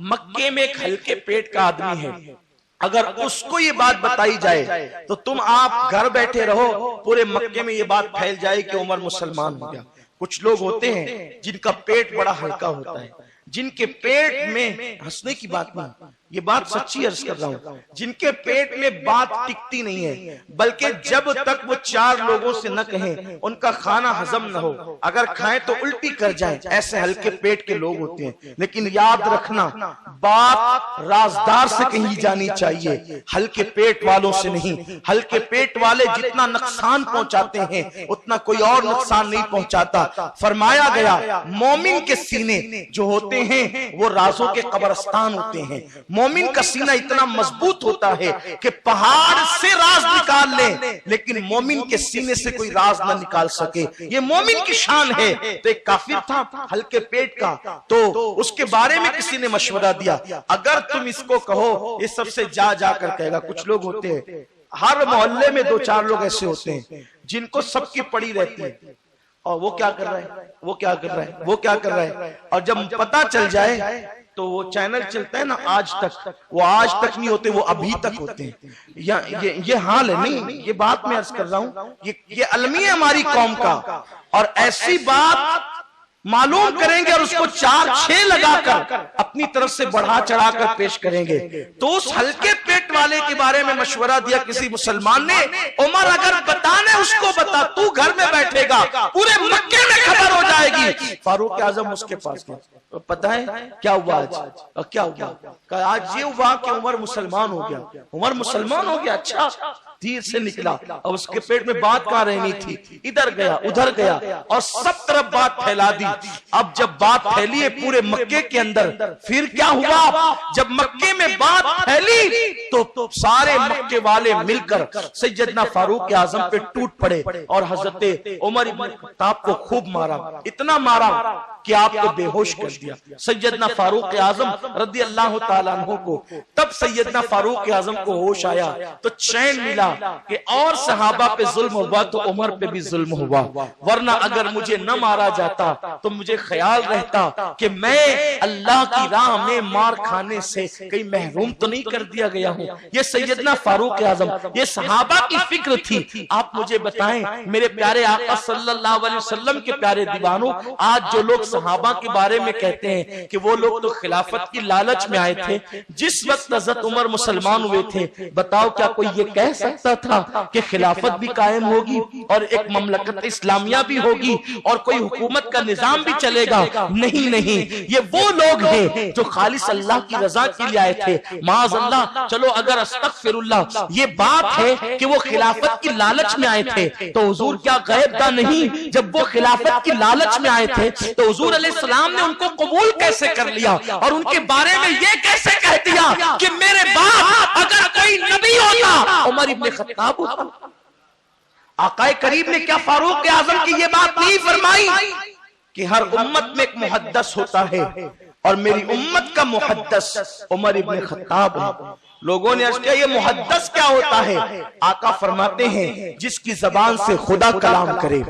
مکے میں ایک ہلکے پیٹ کا آدمی ہے، اگر اس کو یہ بات بتائی جائے تو تم آپ گھر بیٹھے رہو، پورے مکے میں یہ بات پھیل جائے کہ عمر مسلمان ہو گیا۔ کچھ لوگ ہوتے ہیں جن کا پیٹ بڑا ہلکا ہوتا ہے، جن کے پیٹ میں ہنسنے کی بات نہیں، یہ بات سچی عرض کر رہا ہوں، جن کے پیٹ میں بات ٹکتی نہیں ہے، بلکہ جب تک وہ چار لوگوں سے نہ کہیں ان کا کھانا ہضم نہ ہو، اگر کھائیں تو الٹی کر جائیں، ایسے ہلکے پیٹ کے لوگ ہوتے ہیں۔ لیکن یاد رکھنا بات رازدار سے کہیں جانی چاہیے، ہلکے پیٹ والوں سے نہیں۔ ہلکے پیٹ والے جتنا نقصان پہنچاتے ہیں اتنا کوئی اور نقصان نہیں پہنچاتا۔ فرمایا گیا مومن کے سینے جو ہوتے ہیں وہ رازوں کے قبرستان ہوتے ہیں۔ مومن کا سینہ اتنا مضبوط ہوتا ہے کہ پہاڑ سے راز نکال لیں، لیکن مومن کے سینے سے کوئی راز نہ نکال سکے، یہ مومن کی شان ہے۔ تو ایک کافر تھا ہلکے پیٹ کا، تو اس کے بارے میں کسی نے مشورہ دیا، اگر تم اس کو کہو یہ سب سے جا جا کر کہے گا۔ کچھ لوگ ہوتے ہیں ہر محلے میں دو چار لوگ ایسے ہوتے ہیں جن کو سب کی پڑی رہتی ہے، اور وہ کیا کر رہا ہے، وہ کیا کر رہا ہے، وہ کیا کر رہا ہے، اور جب پتہ چل جائے تو وہ چینل چلتا ہے نا آج تک، وہ آج تک نہیں ہوتے، وہ ابھی تک ہوتے ہیں۔ یہ حال ہے، نہیں یہ بات میں عرض کر رہا ہوں، یہ المی ہے ہماری قوم کا، اور ایسی بات معلوم کریں گے اور اس کو 4-6 لگا کر اپنی طرف سے بڑھا چڑھا کر پیش کریں گے۔ تو اس ہلکے پیٹ والے کے بارے میں مشورہ دیا کسی مسلمان نے، عمر اگر بتانے اس کو بتا، تو گھر میں بیٹھے گا پورے مکے میں خبر ہو جائے گی۔ فاروق اعظم اس کے پاس گئے، پتہ ہے کیا ہوا آج، کیا ہوا؟ کہا آج یہ ہوا کہ عمر مسلمان ہو گیا۔ عمر مسلمان ہو گیا، اچھا، دیر سے نکلا، اور اس کے پیٹ میں بات کہاں رہنی تھی، ادھر گیا ادھر گیا اور سب طرف بات پھیلا دی۔ اب جب بات پھیلی ہے پورے مکے کے اندر، پھر کیا ہوا؟ جب مکے میں بات پھیلی تو سارے مکے والے مل کر سیدنا فاروق اعظم پہ ٹوٹ پڑے اور حضرت عمر بن خطاب کو خوب مارا، اتنا مارا کہ آپ کو بے ہوش کر دیا۔ سیدنا فاروق اعظم رضی اللہ تعالیٰ عنہ کو تب سیدنا فاروق اعظم کو ہوش آیا تو چین ملا کہ اور صحابہ پہ ظلم ہوا تو عمر پہ بھی ظلم ہوا، ورنہ اگر مجھے نہ مارا جاتا تو مجھے خیال رہتا کہ میں اللہ کی راہ میں مار کھانے سے کہیں محروم تو نہیں کر دیا گیا ہوں۔ یہ سیدنا فاروق اعظم، یہ صحابہ کی فکر تھی۔ آپ مجھے بتائیں میرے پیارے آقا صلی اللہ علیہ وسلم کے پیارے دیوانوں، آج جو لوگ صحابہ کے بارے میں کہتے ہیں کہ وہ لوگ تو خلافت کی لالچ میں آئے تھے، جس وقت حضرت عمر مسلمان ہوئے تھے، بتاؤ کیا کوئی یہ کہہ سکتا تھا کہ خلافت بھی قائم ہوگی اور ایک مملکت اسلامیہ بھی ہوگی اور کوئی حکومت کا نظام بھی چلے گا؟ نہیں نہیں، یہ وہ لوگ ہیں جو خالص اللہ کی رضا کے لیے آئے تھے۔ معاذ اللہ، چلو اگر استغفر اللہ یہ بات ہے کہ وہ خلافت کی لالچ میں آئے تھے تو حضور کیا غیب داں نہیں؟ جب وہ خلافت کی لالچ میں آئے تھے تو حضور علیہ السلام نے ان کو قبول کیسے کر لیا اور ان کے بارے میں یہ کیسے کہہ دیا کہ میرے باپ اگر کوئی نبی ہوتا عمر ابن خطاب ہوتا؟ آقا کریم نے کیا فاروق اعظم کی یہ بات نہیں فرمائی کہ ہر امت میں ایک محدث ہوتا ہے اور میری امت کا محدث عمر ابن خطاب ہے۔ لوگوں نے عرض کیا یہ محدث کیا ہوتا ہے؟ آقا فرماتے ہیں جس کی زبان سے خدا کلام کرے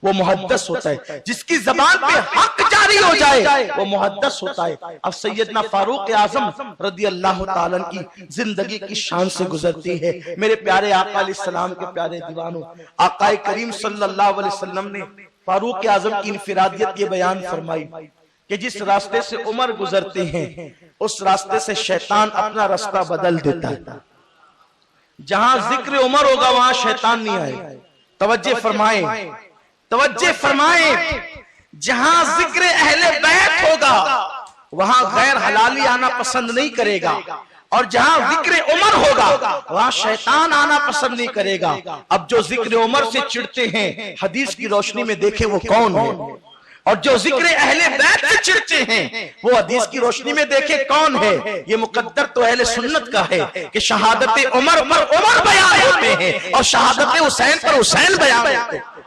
وہ محدث ہوتا ہے، جس کی زبان پہ حق جاری ہو جائے وہ محدث ہوتا ہے۔ اب سیدنا فاروق اعظم رضی اللہ تعالیٰ کی زندگی کی شان سے گزرتی ہے۔ میرے پیارے آقا علیہ السلام کے پیارے دیوانوں، آقا کریم صلی اللہ علیہ وسلم نے فاروق اعظم کی انفرادیت یہ بیان فرمائی کہ جس راستے سے عمر گزرتے ہیں اس راستے سے شیطان اپنا راستہ بدل دیتا ہے۔ جہاں ذکر عمر ہوگا وہاں شیطان نہیں آئے۔ توجہ فرمائیں، توجہ فرمائیں، جہاں ذکر اہل بیت ہوگا وہاں غیر حلالی آنا پسند نہیں کرے گا، اور جہاں ذکر عمر ہوگا وہاں شیطان آنا پسند نہیں کرے گا۔ اب جو ذکر عمر سے چڑھتے ہیں حدیث کی روشنی میں دیکھیں وہ کون ہے، اور جو ذکر اہل بیت سے چڑھتے ہیں وہ حدیث کی روشنی میں دیکھیں کون ہے۔ یہ مقدر تو اہل سنت کا ہے کہ شہادت عمر پر عمر بیان ہوتے ہیں اور شہادت حسین پر حسین بیان ہوتے ہیں۔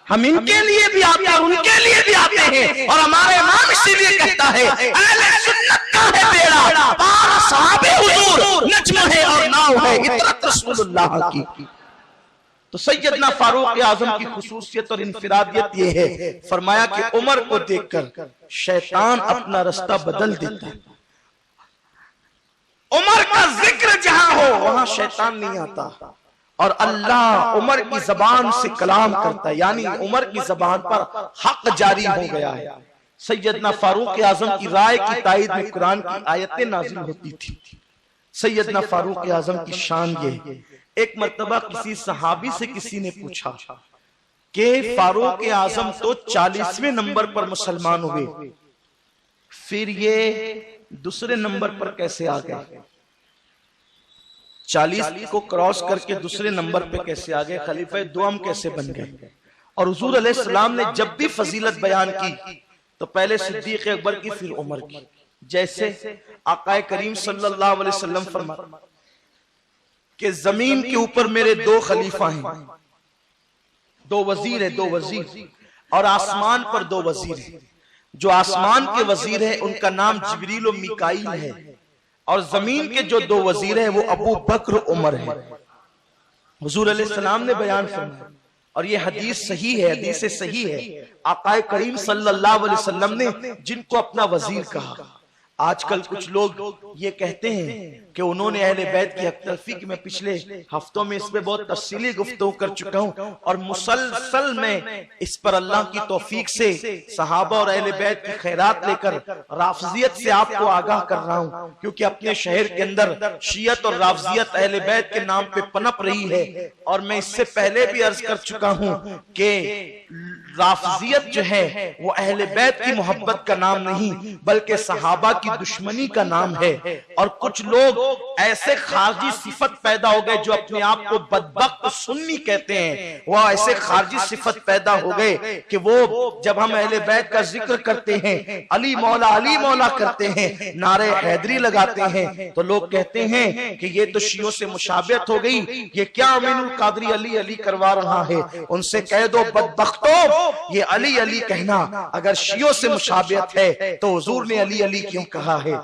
ہم ان کے لیے بھی آتے ہیں اور ان کے لیے بھی آتے ہیں، اور ہمارے امام اسی لیے کہتا ہے اہل سنت کا ہے بیڑا پار صحاب حضور، نجم ہے اور ناؤ ہے اطرت رسول اللہ کی۔ تو سیدنا فاروق اعظم کی خصوصیت اور انفرادیت یہ ہے، فرمایا کہ عمر کو دیکھ کر شیطان اپنا راستہ بدل دیتا ہے۔ عمر کا ذکر جہاں ہو وہاں شیطان نہیں آتا، اور اللہ عمر کی زبان سے کلام کرتا ہے، یعنی عمر کی زبان پر حق جاری ہو گیا ہے۔ سیدنا فاروق اعظم کی رائے کی تائید میں قرآن کی آیتیں نازل ہوتی تھی۔ سیدنا فاروق اعظم کی شان یہ، ایک مرتبہ کسی صحابی سے کسی نے پوچھا کہ فاروق اعظم تو 40ویں نمبر پر مسلمان ہوئے، پھر یہ دوسرے نمبر پر کیسے آ گئے؟ 40 کو کراس کر کے دوسرے نمبر پہ کیسے آ گئے؟ خلیفہ دوم کیسے بن گئے؟ اور حضور علیہ السلام نے جب بھی فضیلت بیان کی تو پہلے صدیق اکبر کی پھر عمر کی، جیسے آقا کریم صلی اللہ علیہ وسلم فرماتے کہ زمین کے اوپر میرے 2 خلیفہ ہیں، 2 وزیر ہیں، 2 وزیر، اور آسمان پر 2 وزیر ہیں۔ جو آسمان کے وزیر ہیں ان کا نام جبریل و میکائیل ہے، اور زمین کے جو 2 وزیر ہیں وہ ابو بکر عمر ہیں۔ حضور علیہ السلام نے بیان فرمایا، اور یہ حدیث صحیح ہے، حدیث صحیح ہے، آقا کریم صلی اللہ علیہ وسلم نے جن کو اپنا وزیر کہا۔ آج کل کچھ لوگ یہ کہتے ہیں کہ انہوں نے اہل بیت کی حق تلفی کی، میں پچھلے ہفتوں میں اس پہ بہت تفصیلی گفتگو کر چکا ہوں، اور مسلسل میں اس پر اللہ کی توفیق سے صحابہ اور اہل بیت کی خیرات لے کر رافضیت سے آپ کو آگاہ کر رہا ہوں، کیونکہ اپنے شہر کے اندر شیعت اور رافضیت اہل بیت کے نام پہ پنپ رہی ہے۔ اور میں اس سے پہلے بھی عرض کر چکا ہوں کہ رافضیت جو ہے وہ اہل بیت کی محبت کا نام نہیں بلکہ صحابہ کی دشمنی کا نام ہے۔ اور کچھ لوگ ایسے خارجی صفت پیدا ہو گئے جو اپنے آپ کو بدبخت سنی کہتے ہیں، وہ ایسے خارجی صفت پیدا ہو گئے کہ وہ جب ہم اہل بیت کا ذکر کرتے ہیں، علی مولا کرتے ہیں، نعرے حیدری لگاتے ہیں، تو لوگ کہتے ہیں کہ یہ تو شیعوں سے مشابہت ہو گئی، یہ کیا امین القادری علی علی کروا رہا ہے۔ ان سے کہہ دو بدبختو، یہ علی علی کہنا اگر شیعوں سے مشابہت ہے تو حضور نے علی علی کیوں کہا ہے؟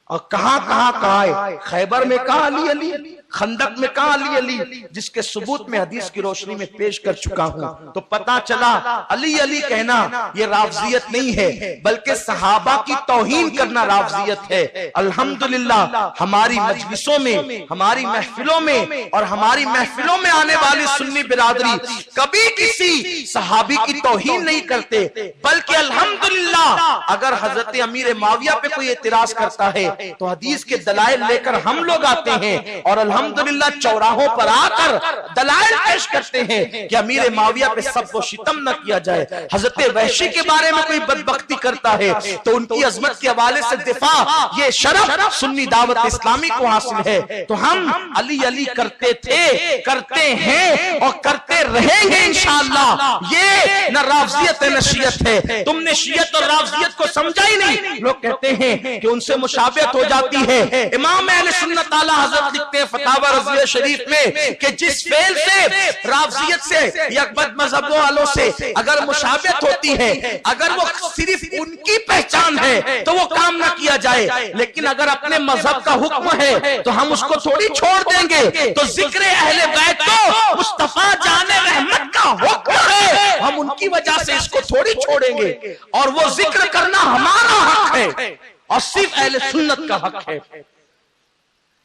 اور کہاں کہا ہے؟ خیبر میں کہا علی علی، خندق میں کہا علی علی، جس کے ثبوت میں حدیث کی روشنی میں پیش کر چکا ہوں۔ تو پتا چلا علی علی کہنا یہ رافضیت نہیں ہے بلکہ صحابہ کی توہین کرنا رافضیت ہے۔ الحمدللہ ہماری مجلسوں میں، ہماری محفلوں میں اور ہماری محفلوں میں آنے والی سنی برادری کبھی کسی صحابی کی توہین نہیں کرتے، بلکہ الحمدللہ اگر حضرت امیر معاویہ پہ کوئی اعتراض کرتا ہے تو حدیث کے دلائل لے کر ہم لوگ آتے ہیں اور الحمدللہ چوراہوں پر آ کر دلائل پیش کرتے ہیں کہ امیر معاویہ پہ سب و شتم نہ کیا جائے۔ حضرت وحشی کے بارے میں کوئی بدبختی کرتا ہے تو ان کی عظمت کے حوالے سے دفاع، یہ شرف سنی دعوت اسلامی کو حاصل ہے۔ تو ہم علی علی کرتے تھے، کرتے ہیں اور کرتے رہیں گے انشاءاللہ. یہ نہ رافضیت ہے نہ شیعت ہے. تم نے شیعت اور رافضیت کو سمجھا ہی نہیں. لوگ کہتے ہیں کہ ان سے مشابہت ہو جاتی ہے. امام اہل سنت اعلیٰ حضرت لکھتے ہیں فتاوی رضویہ شریف میں کہ جس فعل سے رافضیت سے یا بد مذہب والوں سے اگر مشابہت ہوتی ہے، اگر وہ صرف ان کی پہچان ہے تو وہ کام نہ کیا جائے، لیکن اگر اپنے مذہب کا حکم ہے تو ہم اس کو تھوڑی چھوڑ دیں گے. تو ذکر اہل بیت تو مصطفیٰ جان رحمت کا حکم ہے، ہم ان کی وجہ سے اس کو تھوڑی چھوڑیں گے. اور وہ ذکر کرنا ہمارا حق ہے اور صرف اہل سنت کا حق ہے.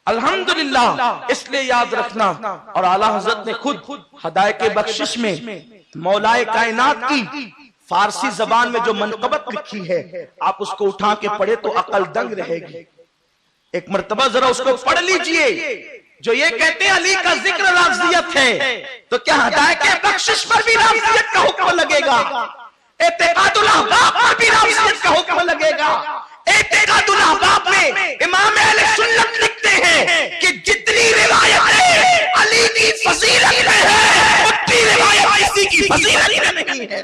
الحمدللہ. اس لیے یاد رکھنا. اور اعلیٰ حضرت نے خود ہدایت بخشش میں مولائے کائنات کی فارسی زبان میں جو منقبت لکھی ہے، آپ اس کو اٹھا کے پڑھے تو عقل دنگ رہے گی. ایک مرتبہ ذرا اس کو پڑھ لیجئے. جو یہ کہتے ہیں علی کا ذکر رافضیت ہے، تو کیا ہدایت بخشش پر بھی رافضیت کا حکم لگے گا؟ اعتقاد الاحباب پر بھی رافضیت کا حکم لگے گا؟ اعتقاد الاحباب میں امام اہل سنت لکھتے ہیں کہ جتنی روایتیں علی کی فضیلت میں ہے اتنی روایت کسی کی فضیلت میں نہیں ہے.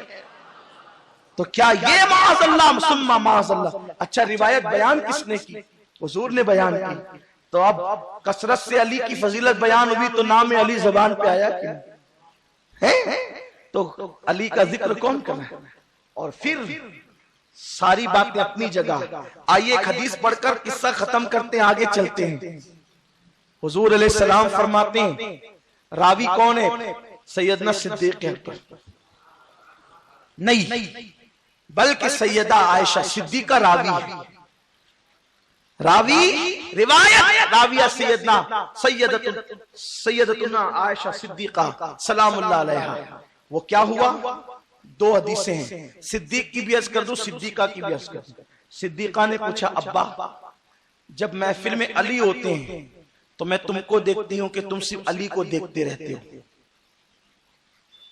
تو کیا یہ معاذ اللہ ثم معاذ اللہ. اچھا، روایت بیان کس نے کی؟ حضور نے بیان کی. تو اب کثرت سے علی کی فضیلت بیان ہوئی تو نام علی زبان پہ آیا کیا ہے؟ تو علی کا ذکر کون کرنا؟ اور پھر ساری باتیں اپنی جگہ. آئیے ایک حدیث پڑھ کر قصہ ختم کرتے ہیں، آگے چلتے ہیں. حضور علیہ السلام فرماتے ہیں، راوی کون ہے؟ سیدنا صدیق اکبر نہیں بلکہ سیدہ عائشہ صدیقہ راوی ہے. راوی روایت راویہ سیدتنا عائشہ صدیقہ سلام اللہ علیہا. وہ کیا ہوا؟ دو حدیثیں ہیں. صدیق کی بھی عرض کر دوں، صدیقہ کی بھی عرض کر دوں. صدیقہ نے پوچھا، ابا جب محفل میں علی ہوتے ہیں تو میں تم کو دیکھتی ہوں کہ تم صرف علی کو دیکھتے رہتے ہو،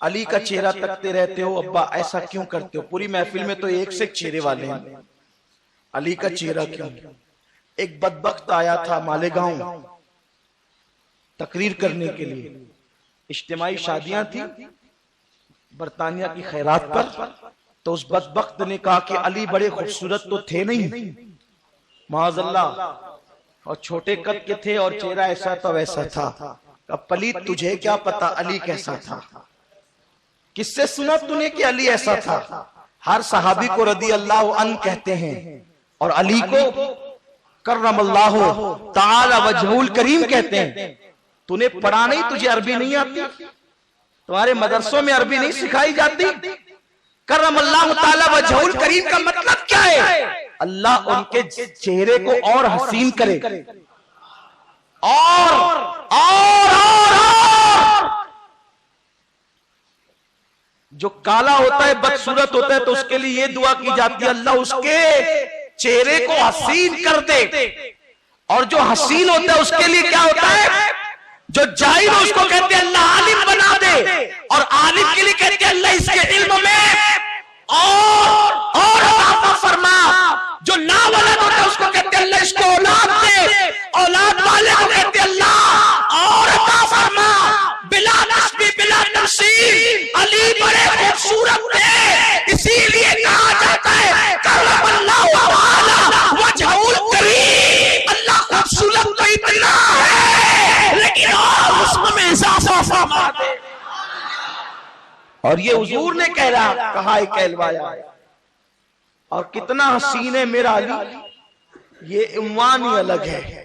علی کا چہرہ تکتے رہتے ہو. ابا ایسا کیوں کرتے ہو؟ پوری محفل میں تو ایک سے ایک چہرے والے ہیں، علی کا چہرہ کیوں؟ ایک بدبخت آیا تھا مالیگاؤں تقریر کرنے کے لیے. اجتماعی شادیاں تھی برطانیہ کی خیرات پر. تو اس بدبخت نے کہا کہ علی بڑے خوبصورت تو تھے نہیں معاذ اللہ، اور چھوٹے قد کے تھے اور چہرہ ایسا تھا ویسا تھا. اب پلید تجھے کیا پتا علی کیسا تھا؟ کس سے سنا تو نے کہ علی ایسا تھا؟ ہر صحابی کو رضی اللہ عنہ کہتے ہیں اور علی کو کرم اللہ تعالی وجہہ الکریم کہتے ہیں. تو نے پڑھا نہیں؟ تجھے عربی نہیں آتی؟ تمہارے مدرسوں میں عربی نہیں سکھائی جاتی؟ کرم اللہ تعالی وجہہ الکریم کا مطلب کیا ہے؟ اللہ ان کے چہرے کو اور حسین کرے اور جو کالا ہوتا ہے بدصورت ہوتا ہے تو اس کے لیے یہ دعا کی جاتی ہے اللہ اس کے چہرے کو حسین کر دے. اور جو حسین ہوتا ہے اس کے لیے کیا ہوتا ہے؟ جو جاہل ہو اس کو کہتے ہیں اللہ عالم بنا دے، اور عالم کے لیے کہتے ہیں اللہ اس کے علم میں اور عطا فرما. جو لا ولد ہوتا ہے اس کو کہتے ہیں اللہ اس کو اولاد دے، اولاد والے کو کہتے ہیں اللہ اور عطا فرما. بلا نسبی بلا تنسیب علی بڑے خوبصورت تھے، اسی لیے کہا جاتا ہے کرم اللہ تعالی وجہہ الکریم. اللہ خوبصورت تو اتنا ہے لیکن اور اس میں اضافہ فرما دے. اور یہ حضور نے کہا ہے کہلوایا. اور کتنا حسین ہے میرا علی، یہ عنوان ہی الگ ہے.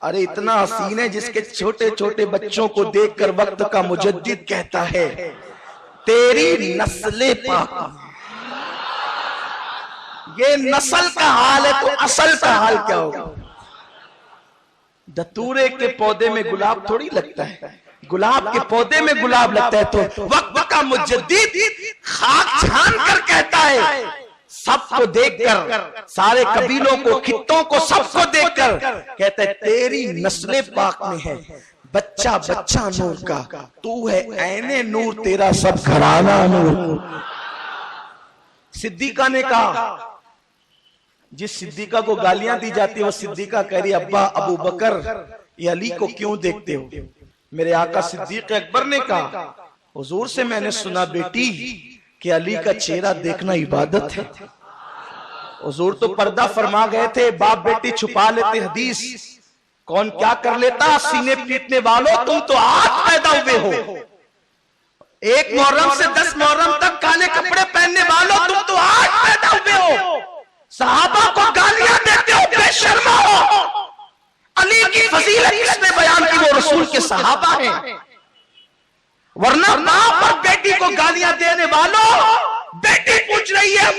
ارے اتنا حسین ہے جس کے چھوٹے چھوٹے بچوں کو دیکھ کر وقت کا مجدد کہتا ہے تیری نسل پاک. یہ نسل کا حال ہے تو اصل کا حال کیا ہوگا؟ دتورے کے پودے میں گلاب تھوڑی لگتا ہے، گلاب کے پودے میں گلاب لگتا ہے. تو وقت کا مجدد خاک چھان کر کہتا ہے سب کو دیکھ کر، سارے قبیلوں کو، خطوں کو، سب کو دیکھ کر کہتا ہے تیری نسل پاک میں ہے بچہ بچہ نور کا، تو ہے عین نور، تیرا سب گھرانہ نور. صدیقہ نے کہا، جس صدیقہ کو گالیاں دی جاتی ہے وہ صدیقہ کہہ رہی ابا ابو بکر یہ علی کو کیوں دیکھتے ہو؟ میرے آقا صدیق اکبر نے کہا حضور سے میں نے سنا بیٹی کہ علی کا چہرہ دیکھنا عبادت ہے. حضور تو پردہ فرما گئے تھے, باپ بیٹی چھپا لیتے حدیث, کون کیا کر لیتا, سینے پیٹنے والوں تم تو آج پیدا ہوئے ہو, 1 محرم سے 10 محرم تک کالے کپڑے پہننے والوں تم تو آج پیدا ہوئے ہو, صحابہ کو گالیاں دیتے ہو, بے شرم ہو. علی کی فضیلت کس نے بیان کی, وہ رسول کے صحابہ ہیں. ورنہ باپ اور بیٹی کو گالیاں دینے والوں, بیٹی پوچھ رہی ہے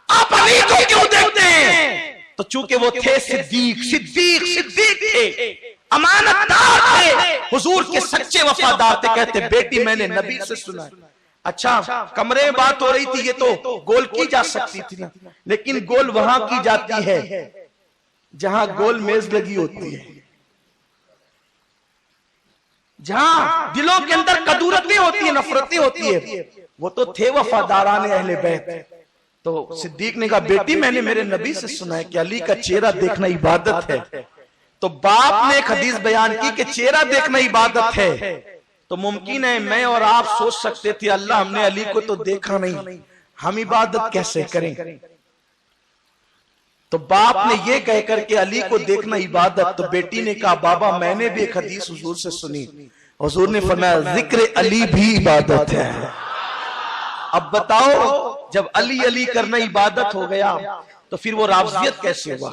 آپ علی کو کیوں دیکھتے ہیں, تو چونکہ وہ تھے صدیق تھے, امانت دار تھے, حضور کے سچے وفادار تھے. کہتے بیٹی میں نے نبی سے سنا. اچھا کمرے میں بات ہو رہی تھی, یہ تو گول کی جا سکتی تھی نا, لیکن گول وہاں کی جاتی ہے جہاں گول میز لگی ہوتی ہے, جہاں دلوں کے اندر کدورتیں ہوتی ہیں, نفرتیں ہوتی ہیں. وہ تو تھے وفاداران اہل بیت. تو صدیق نے کہا بیٹی میں نے میرے نبی سے سنا ہے کہ علی کا چہرہ دیکھنا عبادت ہے. تو باپ نے ایک حدیث بیان کی کہ چہرہ دیکھنا عبادت ہے, تو ممکن ہے میں اور آپ سوچ سکتے تھے اللہ ہم نے علی کو تو دیکھا نہیں, ہم عبادت کیسے کریں. تو باپ نے یہ کہہ کر کے علی کو دیکھنا عبادت, تو بیٹی نے کہا بابا میں نے بھی ایک حدیث حضور سے سنی, حضور نے فرمایا ذکر علی بھی عبادت ہے. اب بتاؤ جب علی کرنا عبادت ہو گیا تو پھر وہ رافضیت کیسے ہوا.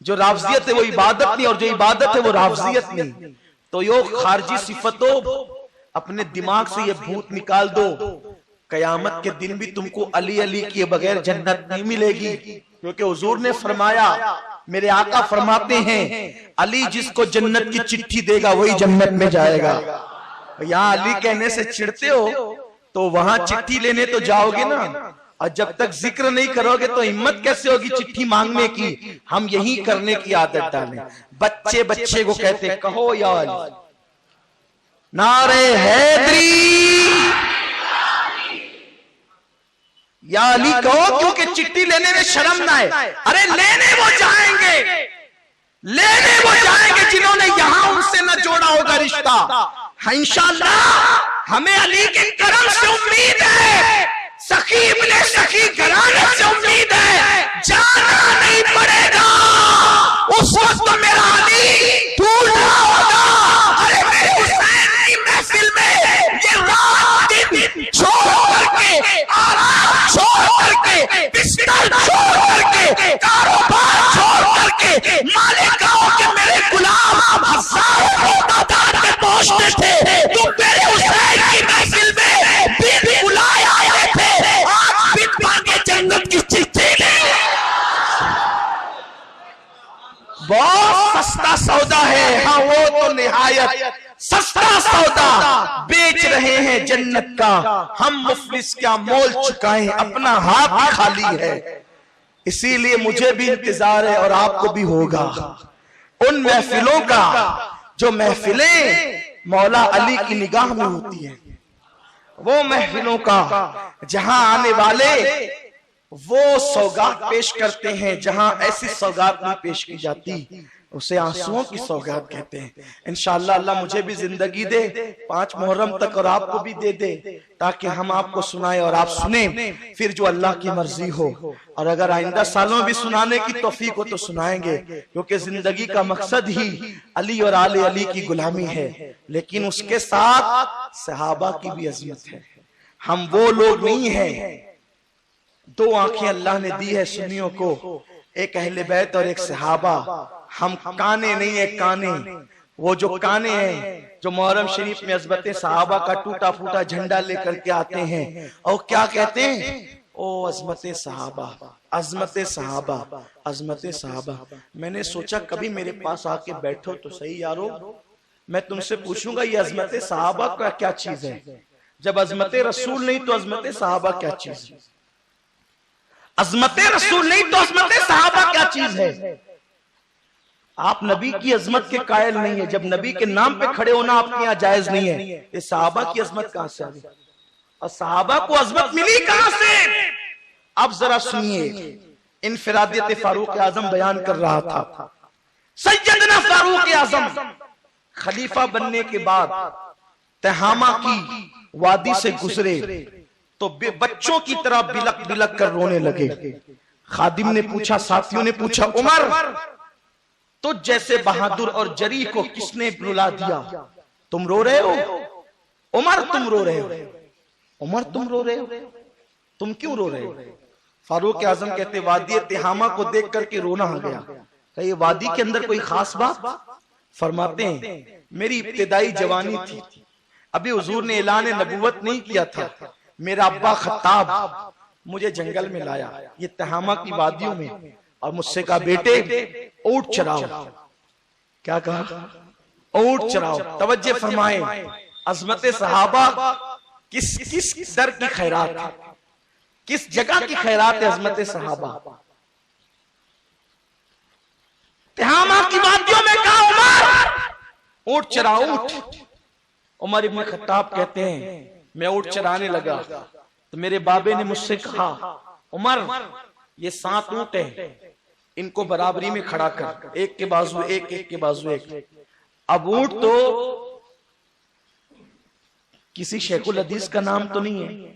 جو رافضیت ہے وہ عبادت نہیں, اور جو عبادت ہے وہ رافضیت نہیں. تو یہ خارجی صفتوں اپنے دماغ سے یہ بھوت نکال دو, قیامت کے دن بھی تم کو علی کیے بغیر جنت نہیں ملے گی. کیونکہ حضور نے فرمایا, میرے آقا فرماتے ہیں علی جس کو جنت کی چٹھی دے گا وہی جنت میں جائے گا. یہاں علی کہنے سے چڑھتے ہو تو وہاں چٹھی لینے تو جاؤ گے نا, اور جب تک ذکر نہیں کرو گے تو ہمت کیسے ہوگی چٹھی مانگنے کی. ہم یہی کرنے کی عادت ڈالیں. بچے کو کہتے کہو یا علی, نعرہ حیدری یا علی کہو, کیونکہ چٹھی لینے میں شرم نہ ہے. ارے لینے وہ جائیں گے جنہوں نے یہاں ان سے نہ جوڑا ہوگا رشتہ. انشاءاللہ ہمیں علی کے کرم سے امید ہے, سخی ابن سخی گھرانے سے امید ہے, جانا نہیں پڑے گا. اس وقت میرا علی دور نہ ہوگا. ارے میرے حسین کی محفل میں یہ رات دن چھوڑ کر کے, آرام چھوڑ کر کے, بستر چھوڑ کر کے, کاروبار چھوڑ کر کے, مالکاؤں کے میرے غلام ہزاروں تعداد میں پہنچتے تھے. تو میرے حسین کی محفل میں بن بلائے آئے تھے, آج بن مانگے جنت کی چٹھی لے. بہت سستا سودا ہے, ہاں وہ تو نہایت سستا سودا بیچ رہے ہیں جنت کا. ہم مفلس کیا مول چکائیں, اپنا ہاتھ خالی ہے. اسی لیے مجھے بھی انتظار ہے اور آپ کو بھی ہوگا ان محفلوں کا جو محفلیں مولا علی کی نگاہ میں ہوتی ہیں, وہ محفلوں کا جہاں آنے والے وہ سوگات پیش کرتے ہیں, جہاں ایسی سوگات نہیں پیش کی جاتی اسے آنسوؤں کی سوگات کہتے ہیں. انشاءاللہ اللہ مجھے بھی زندگی دے 5 محرم تک, اور آپ کو بھی دے دے, تاکہ ہم آپ کو سنائیں اور آپ سنیں, پھر جو اللہ کی مرضی ہو. اور اگر آئندہ سالوں بھی سنانے کی توفیق ہو تو سنائیں گے, کیونکہ زندگی کا مقصد ہی علی اور آل علی کی غلامی ہے. لیکن اس کے ساتھ صحابہ کی بھی عظمت ہے. ہم وہ لوگ نہیں ہیں, 2 آنکھیں اللہ نے دی ہے سنیوں کو, ایک اہل بیت اور ایک صحابہ. ہم کانے نہیں ہیں, کانے وہ جو کانے ہیں جو محرم شریف میں عظمت صحابہ کا ٹوٹا پھوٹا جھنڈا لے کر کے آتے ہیں, اور کیا کہتے ہیں, او عظمت صحابہ, عظمت صحابہ, عظمت صحابہ. میں نے سوچا کبھی میرے پاس آ کے بیٹھو تو صحیح یارو, میں تم سے پوچھوں گا یہ عظمت صحابہ کا کیا چیز ہے. جب عظمت رسول نہیں تو عظمت صحابہ کیا چیز ہے. عظمت رسول نہیں تو عظمت صحابہ کیا چیز ہے. آپ نبی کی عظمت کے قائل نہیں ہے, جب نبی کے نام پہ کھڑے ہونا آپ کے یہاں جائز نہیں ہے. یہ صحابہ کی عظمت کہاں سے آئی, اور صحابہ کو عظمت ملی کہاں سے. اب ذرا سنیے, انفرادیت فاروق اعظم بیان کر رہا تھا. سیدنا فاروق اعظم خلیفہ بننے کے بعد تہامہ کی وادی سے گزرے تو بچوں کی طرح بلک بلک کر رونے لگے. خادم نے پوچھا، ساتھیوں نے پوچھا، عمر تو جیسے بہادر اور جری کو کس نے رلا دیا؟ تم رو رہے ہو عمر؟ تم رو رہے ہو عمر؟ تم رو رہے ہو؟ تم کیوں رو رہے ہو؟ فاروق اعظم کہتے وادی تہامہ کو دیکھ کر کے رونا آ گیا. کہ یہ وادی کے اندر کوئی خاص بات؟ فرماتے ہیں میری ابتدائی جوانی تھی، ابھی حضور نے اعلان نبوت نہیں کیا تھا. میرا ابا خطاب مجھے جنگل میں لایا، یہ تہامہ کی وادیوں میں، اور مجھ سے کہا بیٹے اونٹ چراؤ. کیا کہا؟ اونٹ چراؤ. توجہ فرمائیں، عظمت صحابہ کس در کی خیرات، کس جگہ کی خیرات ہے عظمت صحابہ؟ تہامہ کی وادیوں میں کہا عمر اونٹ چراؤ. اونٹ. عمر ابن خطاب کہتے ہیں میں اونٹ چرانے لگا تو میرے بابے نے مجھ سے کہا عمر یہ 7 اونٹ ہیں، ان کو برابری میں کھڑا کر، ایک کے بازو ایک، ایک کے بازو ایک. اب اونٹ تو کسی شیخ الحدیث کا نام تو نہیں ہے.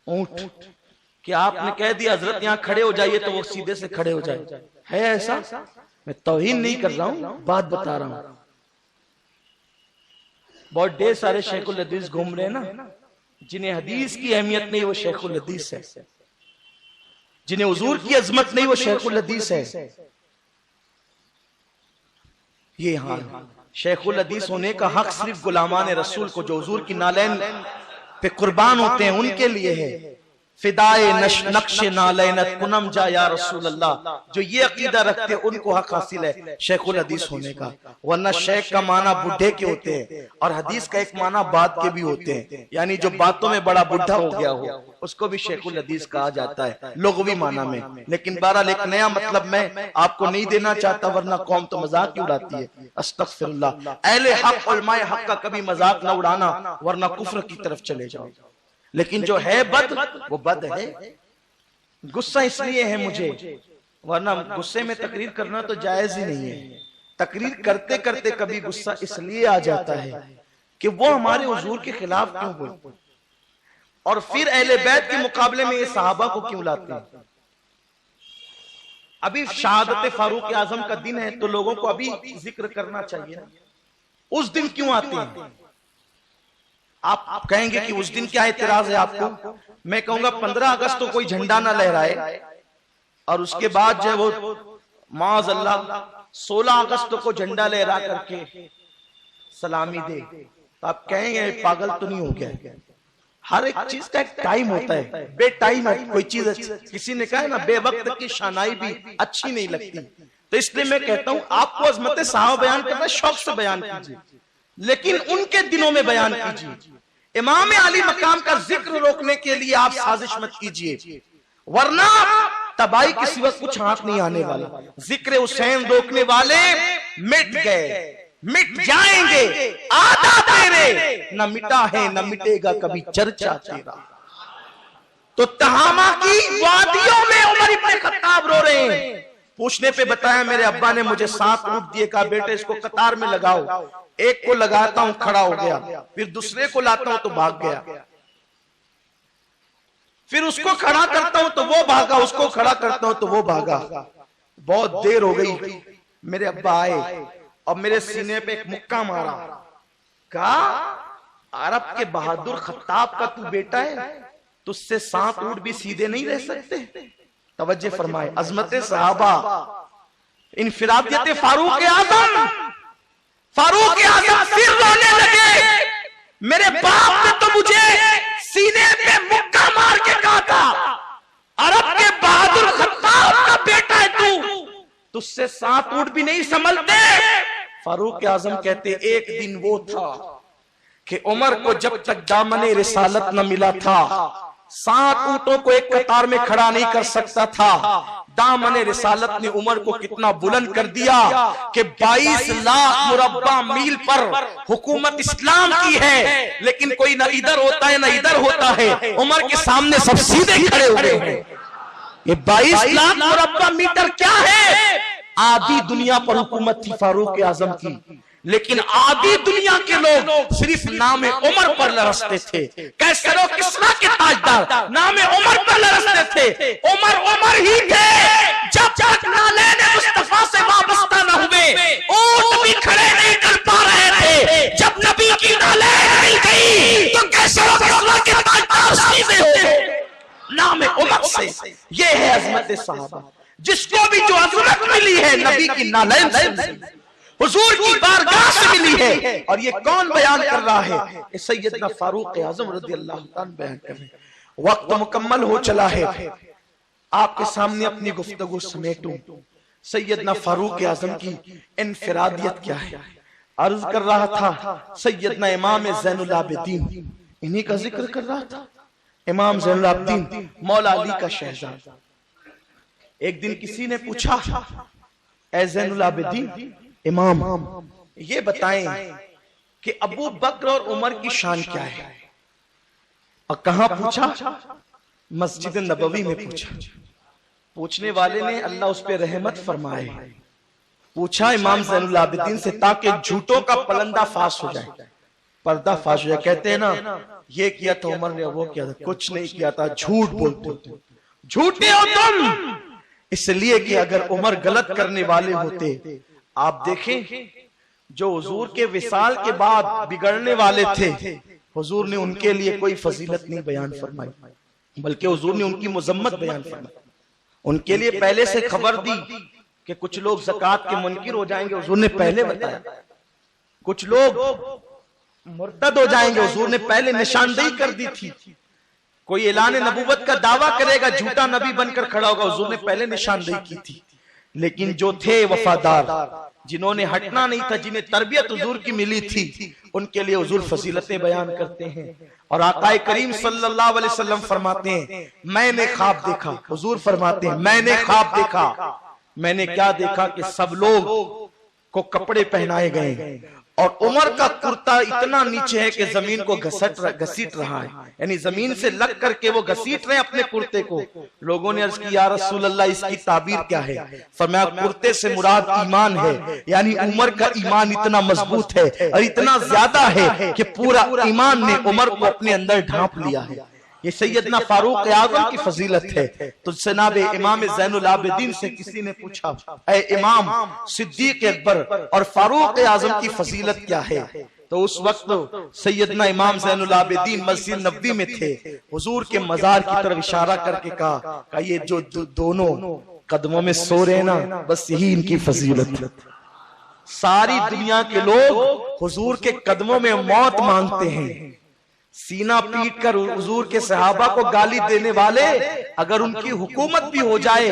اونٹ کہ آپ نے کہہ دیا حضرت یہاں کھڑے ہو جائیے تو وہ سیدھے سے کھڑے ہو جائے؟ ہے ایسا؟ میں توہین نہیں کر رہا ہوں، بات بتا رہا ہوں. بہت ڈھیر سارے شیخ الحدیث گھوم رہے ہیں نا، جنہیں حدیث کی اہمیت نہیں وہ شیخ الحدیث ہے، جنہیں حضور کی عظمت نہیں وہ شیخ الحدیث ہے. یہ حال شیخ الحدیث ہونے کا حق صرف غلامان رسول کو جو حضور کی نالین پہ قربان ہوتے ہیں ان کے لیے ہے. فدائے نقش نالینت کنم جا یا رسول اللہ، جو یہ عقیدہ رکھتے ان کو حق حاصل ہے شیخ الحدیث ہونے کا. ورنہ شیخ کا معنی بڈھے کے ہوتے ہیں، اور حدیث کا ایک معنی بات کے بھی ہوتے ہیں، یعنی جو باتوں میں بڑا بڈھا ہو گیا ہو اس کو بھی شیخ الحدیث کہا جاتا ہے لغوی معنی میں. لیکن بہرحال ایک نیا مطلب میں آپ کو نہیں دینا چاہتا، ورنہ قوم تو مذاق ہی اڑاتی ہے. استغفر اللہ. اہل حق علماء حق کا کبھی مذاق نہ اڑانا، ورنہ کفر کی طرف چلے جاؤ. لیکن جو ہے بد وہ بد ہے. غصہ اس لیے ہے مجھے، ورنہ غصے میں تقریر کرنا تو جائز ہی نہیں ہے. تقریر کرتے کرتے کبھی غصہ اس لیے آ جاتا ہے کہ وہ ہمارے حضور کے خلاف کیوں بولتے، اور پھر اہل بیت کے مقابلے میں یہ صحابہ کو کیوں لاتے ہیں. ابھی شہادت فاروق اعظم کا دن ہے تو لوگوں کو ابھی ذکر کرنا چاہیے. اس دن کیوں آتے ہیں؟ آپ کہیں گے کہ اس دن کیا اعتراض ہے آپ کو؟ میں کہوں گا 15 اگست تو کوئی جھنڈا نہ لہرائے، اور اس کے بعد جو وہ معاذ اللہ 16 اگست کو جھنڈا لہرا کر کے سلامی دے، تو آپ کہیں گے پاگل تو نہیں ہو گیا؟ ہر ایک چیز کا ایک ٹائم ہوتا ہے. بے ٹائم ہے کوئی چیز. کسی نے کہا ہے نا بے وقت کی شانائی بھی اچھی نہیں لگتی. تو اس لیے میں کہتا ہوں آپ کو عظمت صحابہ بیان کرنا شوق سے بیان کیجیے، لیکن ان کے دنوں میں بیان کیجیے. امام علی مقام کا ذکر روکنے کے لیے آپ سازش مت کیجیے، ورنہ تباہی کسی وقت کچھ ہاتھ نہیں آنے والا. ذکر حسین روکنے والے مٹ گئے، مٹ جائیں گے. آدھا تیرے نہ مٹا ہے نہ مٹے گا کبھی چرچا تیرا. تو تہامہ کی وادیوں میں عمر ابن خطاب رو رہے ہیں. پوچھنے پہ بتایا میرے ابا نے مجھے 7 اونٹ دیے، کہا بیٹے اس کو قطار میں لگاؤ. ایک کو لگاتا ہوں کھڑا ہو گیا، پھر دوسرے کو لاتا ہوں تو بھاگ گیا، پھر اس کو کھڑا کرتا ہوں تو وہ بھاگا، اس کو کھڑا کرتا ہوں تو وہ بھاگا. بہت دیر ہو گئی. میرے ابا آئے اور میرے سینے پہ ایک مکہ مارا. کہا عرب کے بہادر خطاب کا تو بیٹا ہے، تجھ سے 7 اونٹ بھی سیدھے نہیں رہ سکتے. توجہ فرمائے. عظمت صحابہ، انفرادیت فاروق اعظم. فاروق اعظم پھر رونے لگے. میرے باپ نے تو مجھے سینے پہ مکہ مار کے کہا تھا عرب کے بہادر خطاب کا بیٹا ہے تو تجھ سے 7 اونٹ بھی نہیں سنبھلتے. فاروق اعظم کہتے ایک دن وہ تھا کہ عمر کو جب تک دامن رسالت نہ ملا تھا 7 اونٹوں کو ایک قطار میں کھڑا نہیں کر سکتا تھا. دامن رسالت نے عمر کو کتنا بلند کر دیا کہ 22 لاکھ مربع میل پر حکومت اسلام کی ہے، لیکن کوئی نہ ادھر ہوتا ہے نہ ادھر ہوتا ہے. عمر کے سامنے سب سیدھے کھڑے ہوئے ہیں. یہ 22 لاکھ مربع میٹر کیا ہے؟ آدھی دنیا پر حکومت تھی فاروق اعظم کی. لیکن آدھی دنیا کے لوگ صرف نام عمر پر لرزتے تھے. کیسر و کسریٰ کے تاجدار نام عمر پر لرزتے تھے. عمر عمر ہی تھے جب تک نالین مصطفیٰ سے وابستہ نہ ہوئے. اونٹ بھی کھڑے نہیں کر پا رہے تھے. جب نبی کی نالین مل گئی تو کیسر و کسریٰ کے تاجدار سیدھے ہو گئے نام عمر سے. یہ ہے عظمت صحابہ. جس کو بھی جو عظمت ملی ہے نبی کی نالین سے، حضور کی بارگاہ سے ملی ہے. اور یہ کون بیان کر رہا ہے؟ یہ سیدنا فاروق اعظم رضی اللہ عنہ بیان کر رہے ہیں. وقت مکمل ہو چلا ہے، آپ کے سامنے اپنی گفتگو سمیٹوں. سیدنا فاروق اعظم کی انفرادیت کیا ہے؟ عرض کر رہا تھا سیدنا امام زین العابدین، انہی کا ذکر کر رہا تھا. امام زین العابدین مولا علی کا شہزاد. ایک دن کسی نے پوچھا، اے زین العابدین امام، یہ بتائیں کہ ابو بکر اور عمر کی شان کیا ہے؟ اور کہاں پوچھا؟ مسجد نبوی میں پوچھا. پوچھنے والے نے اللہ اس پہ رحمت فرمائے پوچھا امام زین العابدین سے تاکہ جھوٹوں کا پلندہ فاش ہو جائے، پردہ فاش ہو جائے. کہتے ہیں نا یہ کیا تھا عمر نے، وہ کیا تھا، کچھ نہیں کیا تھا، جھوٹ بولتے تھے. جھوٹے ہو تم، اس لیے کہ اگر عمر غلط کرنے والے ہوتے. آپ دیکھیں جو حضور کے وصال کے بعد بگڑنے والے تھے، حضور نے ان کے لیے کوئی فضیلت نہیں بیان فرمائی، بلکہ حضور نے ان کی مذمت بیان فرمائی. ان کے لیے پہلے سے خبر دی کہ کچھ لوگ زکوٰۃ کے منکر ہو جائیں گے، حضور نے پہلے بتایا. کچھ لوگ مرتد ہو جائیں گے، حضور نے پہلے نشاندہی کر دی تھی. کوئی اعلان نبوت کا دعویٰ کرے گا، جھوٹا نبی بن کر کھڑا ہوگا، حضور نے پہلے نشاندہی کی تھی. لیکن جو تھے وفادار، جنہوں نے ہٹنا نہیں تھا، جنہیں تربیت حضور کی ملی تھی، ان کے لیے حضور فضیلتیں بیان کرتے ہیں. اور آقا کریم صلی اللہ علیہ وسلم فرماتے ہیں میں نے خواب دیکھا. حضور فرماتے ہیں میں نے خواب دیکھا. میں نے کیا دیکھا کہ سب لوگ کو کپڑے پہنائے گئے اور عمر کا کرتا اتنا نیچے ہے کہ زمین کو گھسیٹ رہا ہے، یعنی زمین سے لگ کر کے وہ گھسیٹ رہے اپنے کرتے کو. لوگوں نے عرض کی یا رسول اللہ اس کی تعبیر کیا ہے؟ فرمایا کرتے سے مراد ایمان ہے، یعنی عمر کا ایمان اتنا مضبوط ہے اور اتنا زیادہ ہے کہ پورا ایمان نے عمر کو اپنے اندر ڈھانپ لیا ہے. یہ سیدنا فاروق اعظم کی فضیلت ہے. تو جناب امام زین العابدین سے کسی نے پوچھا اے امام، صدیق اکبر اور فاروق اعظم کی فضیلت کیا ہے؟ تو اس وقت سیدنا امام زین العابدین مسجد نبوی میں تھے. حضور کے مزار کی طرف اشارہ کر کے کہا کہ یہ جو دونوں قدموں میں سو رہے نا، بس یہی ان کی فضیلت. ساری دنیا کے لوگ حضور کے قدموں میں موت مانگتے ہیں. سینہ پیٹ کر حضور کے صحابہ کو گالی دینے والے اگر ان کی حکومت بھی ہو جائے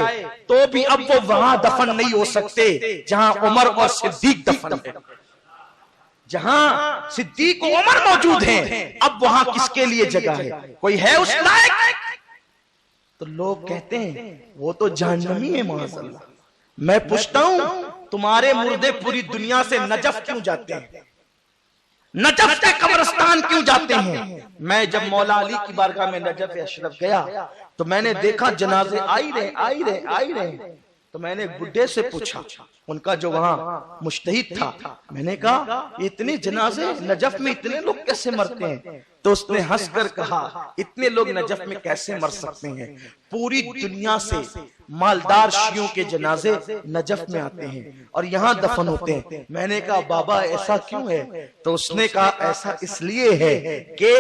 تو بھی اب وہ وہاں دفن نہیں ہو سکتے جہاں عمر اور صدیق دفن ہے. جہاں صدیق و عمر موجود ہیں اب وہاں کس کے لیے جگہ ہے؟ کوئی ہے اس لائق؟ تو لوگ کہتے ہیں وہ تو جہنمی ہے معاذ اللہ. میں پوچھتا ہوں تمہارے مردے پوری دنیا سے نجف کیوں جاتے ہیں؟ نجف کے قبرستان کیوں جاتے ہیں؟ میں جب مولا علی کی بارگاہ میں نجف اشرف گیا تو میں نے دیکھا جنازے آئی رہے. تو میں نے بڈھے سے پوچھا، ان کا جو وہاں مجتہد تھا، میں نے کہا اتنے جنازے نجف میں اتنے لوگ کیسے مرتے ہیں؟ تو اس نے ہنس کر کہا اتنے لوگ نجف میں کیسے مر سکتے ہیں؟ پوری دنیا سے مالدار شیعوں کے جنازے نجف میں آتے ہیں اور یہاں دفن ہوتے ہیں. میں نے کہا بابا ایسا کیوں ہے؟ تو اس نے کہا ایسا اس لیے ہے کہ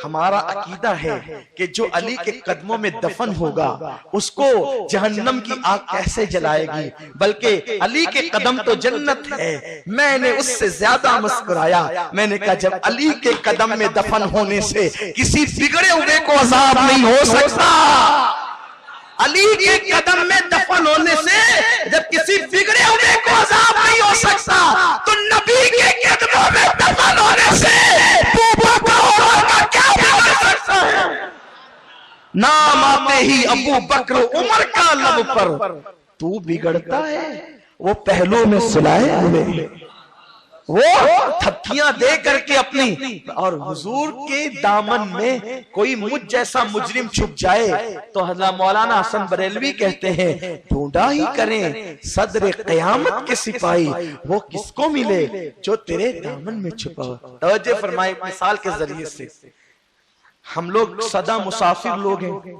ہمارا عقیدہ ہے کہ جو علی کے قدموں میں دفن ہوگا اس کو جہنم کی آگ کیسے جلائے گی، بلکہ علی کے قدم تو جنت ہے. میں نے اس سے زیادہ مسکرایا. میں نے کہا جب علی کے قدم میں دفن ہونے سے کسی بگڑے ہوئے کو عذاب نہیں ہو سکتا، علی کے قدم میں دفن ہونے سے جب کسی بگڑے ہوئے کو عذاب نہیں ہو سکتا تو نبی کے قدموں میں دفن ہونے سے ابو بکر اور عمر کا کیا بگڑ سکتا ہے؟ نام آتے ہی ابو بکر عمر کا لب پر تو بگڑتا ہے وہ پہلو میں سلائے ہوئے. وہ تھپکیاں دے کر کے اپنی، اور حضور کے دامن میں کوئی مجھ جیسا مجرم چھپ جائے تو حضرت مولانا حسن بریلوی کہتے ہیں ڈھونڈا ہی کریں صدر قیامت کے سپاہی، وہ کس کو ملے جو تیرے دامن میں چھپا ہو۔ توجہ فرمائے، مثال کے ذریعے سے ہم لوگ سدا مسافر لوگ ہیں،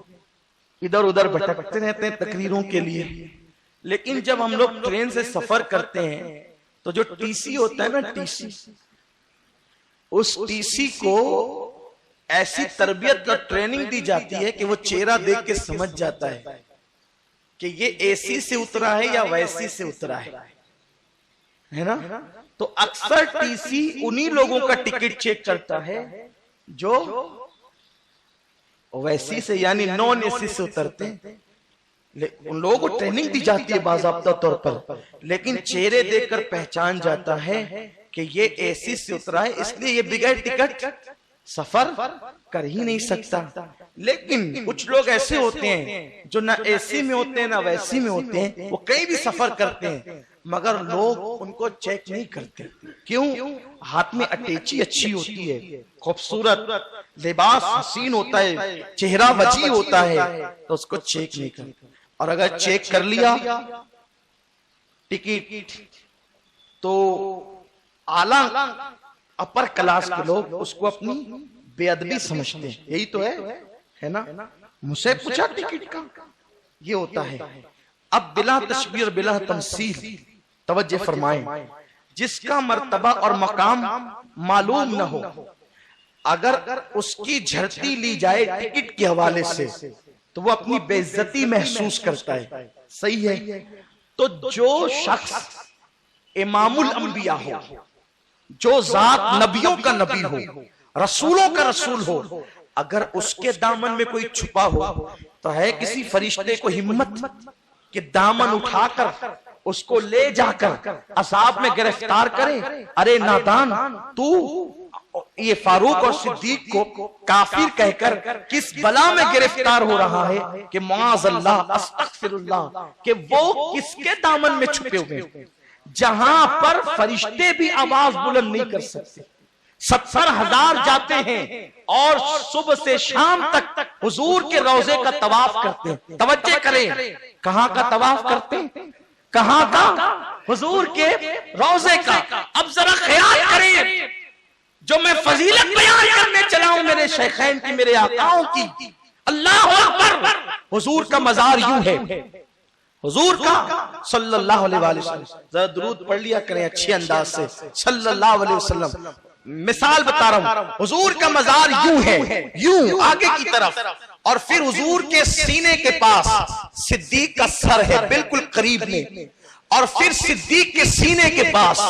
ادھر ادھر بھٹکتے رہتے ہیں تقریروں کے لیے، لیکن جب ہم لوگ ٹرین سے سفر کرتے ہیں تو جو ٹی سی ہوتا ہے نا، ٹی سی، اس ٹی سی کو ایسی تربیت اور ٹریننگ دی جاتی ہے کہ وہ چہرہ دیکھ کے سمجھ جاتا ہے کہ یہ اے سی سے اترا ہے یا ویسی سے اترا ہے نا۔ تو اکثر ٹی سی انہی لوگوں کا ٹکٹ چیک کرتا ہے جو ویسی سے یعنی نون اے سی سے اترتے ہیں، ان لوگوں کو ٹریننگ دی جاتی ہے باضابطہ طور پر، لیکن چہرے دیکھ کر پہچان جاتا ہے کہ یہ اے سی سے اترا ہے، اس لیے یہ بغیر ٹکٹ سفر کر ہی نہیں سکتا۔ لیکن کچھ لوگ ایسے ہوتے ہیں جو نہ اے سی میں ہوتے ہیں نہ ویسی میں ہوتے ہیں، وہ کہیں بھی سفر کرتے ہیں مگر لوگ ان کو چیک نہیں کرتے۔ کیوں؟ ہاتھ میں اٹیچی اچھی ہوتی ہے، خوبصورت لباس حسین ہوتا ہے، چہرہ وجیح ہوتا ہے، تو اس کو چیک نہیں کرتے۔ اور اگر چیک کر لیا ٹکٹ تو اعلیٰ اپر کلاس کے لوگ اس کو اپنی بے ادبی سمجھتے ہیں، یہی تو ہے نا، مجھ سے پوچھا ٹکٹ کا، یہ ہوتا ہے۔ اب بلا تشبیہ بلا تمثیل توجہ فرمائیں، جس کا مرتبہ اور مقام معلوم نہ ہو اگر اس کی جھڑتی لی جائے ٹکٹ کے حوالے سے تو وہ اپنی بے عزتی محسوس کرتا ہے، صحیح ہے۔ تو جو شخص امام الانبیاء ہو، جو ذات نبیوں کا نبی ہو، رسولوں کا رسول ہو، اگر اس کے دامن میں کوئی چھپا ہو تو ہے کسی فرشتے کو ہمت کہ دامن اٹھا کر اس کو لے جا کر عذاب میں گرفتار کرے؟ ارے نادان، تو یہ فاروق اور صدیق کو کافر کہہ کر کس بلا میں گرفتار ہو رہا ہے کہ معاذ اللہ استغفر اللہ، کہ وہ کس کے دامن میں چھپے ہوئے ہیں جہاں پر فرشتے بھی آواز بلند نہیں کر سکتے۔ 70,000 جاتے ہیں اور صبح سے شام تک حضور کے روضے کا طواف کرتے ہیں۔ توجہ کریں، کہاں کا طواف کرتے ہیں؟ کہاں کا؟ حضور کے روضے کا۔ اب ذرا خیال کریں، جو میں فضیلت بیان کرنے چلا ہوں میرے شیخین کی، میرے آقاؤں کی، اللہ اکبر، حضور کا مزار یوں ہے، حضور کا صلی اللہ علیہ وسلم، ذرا درود پڑھ لیا کریں اچھے انداز سے، صلی اللہ علیہ وسلم۔ مثال بتا رہا ہوں، حضور کا مزار یوں ہے، یوں آگے کی طرف، اور پھر حضور کے سینے کے پاس صدیق کا سر ہے بالکل قریب میں، اور پھر صدیق کے سینے کے پاس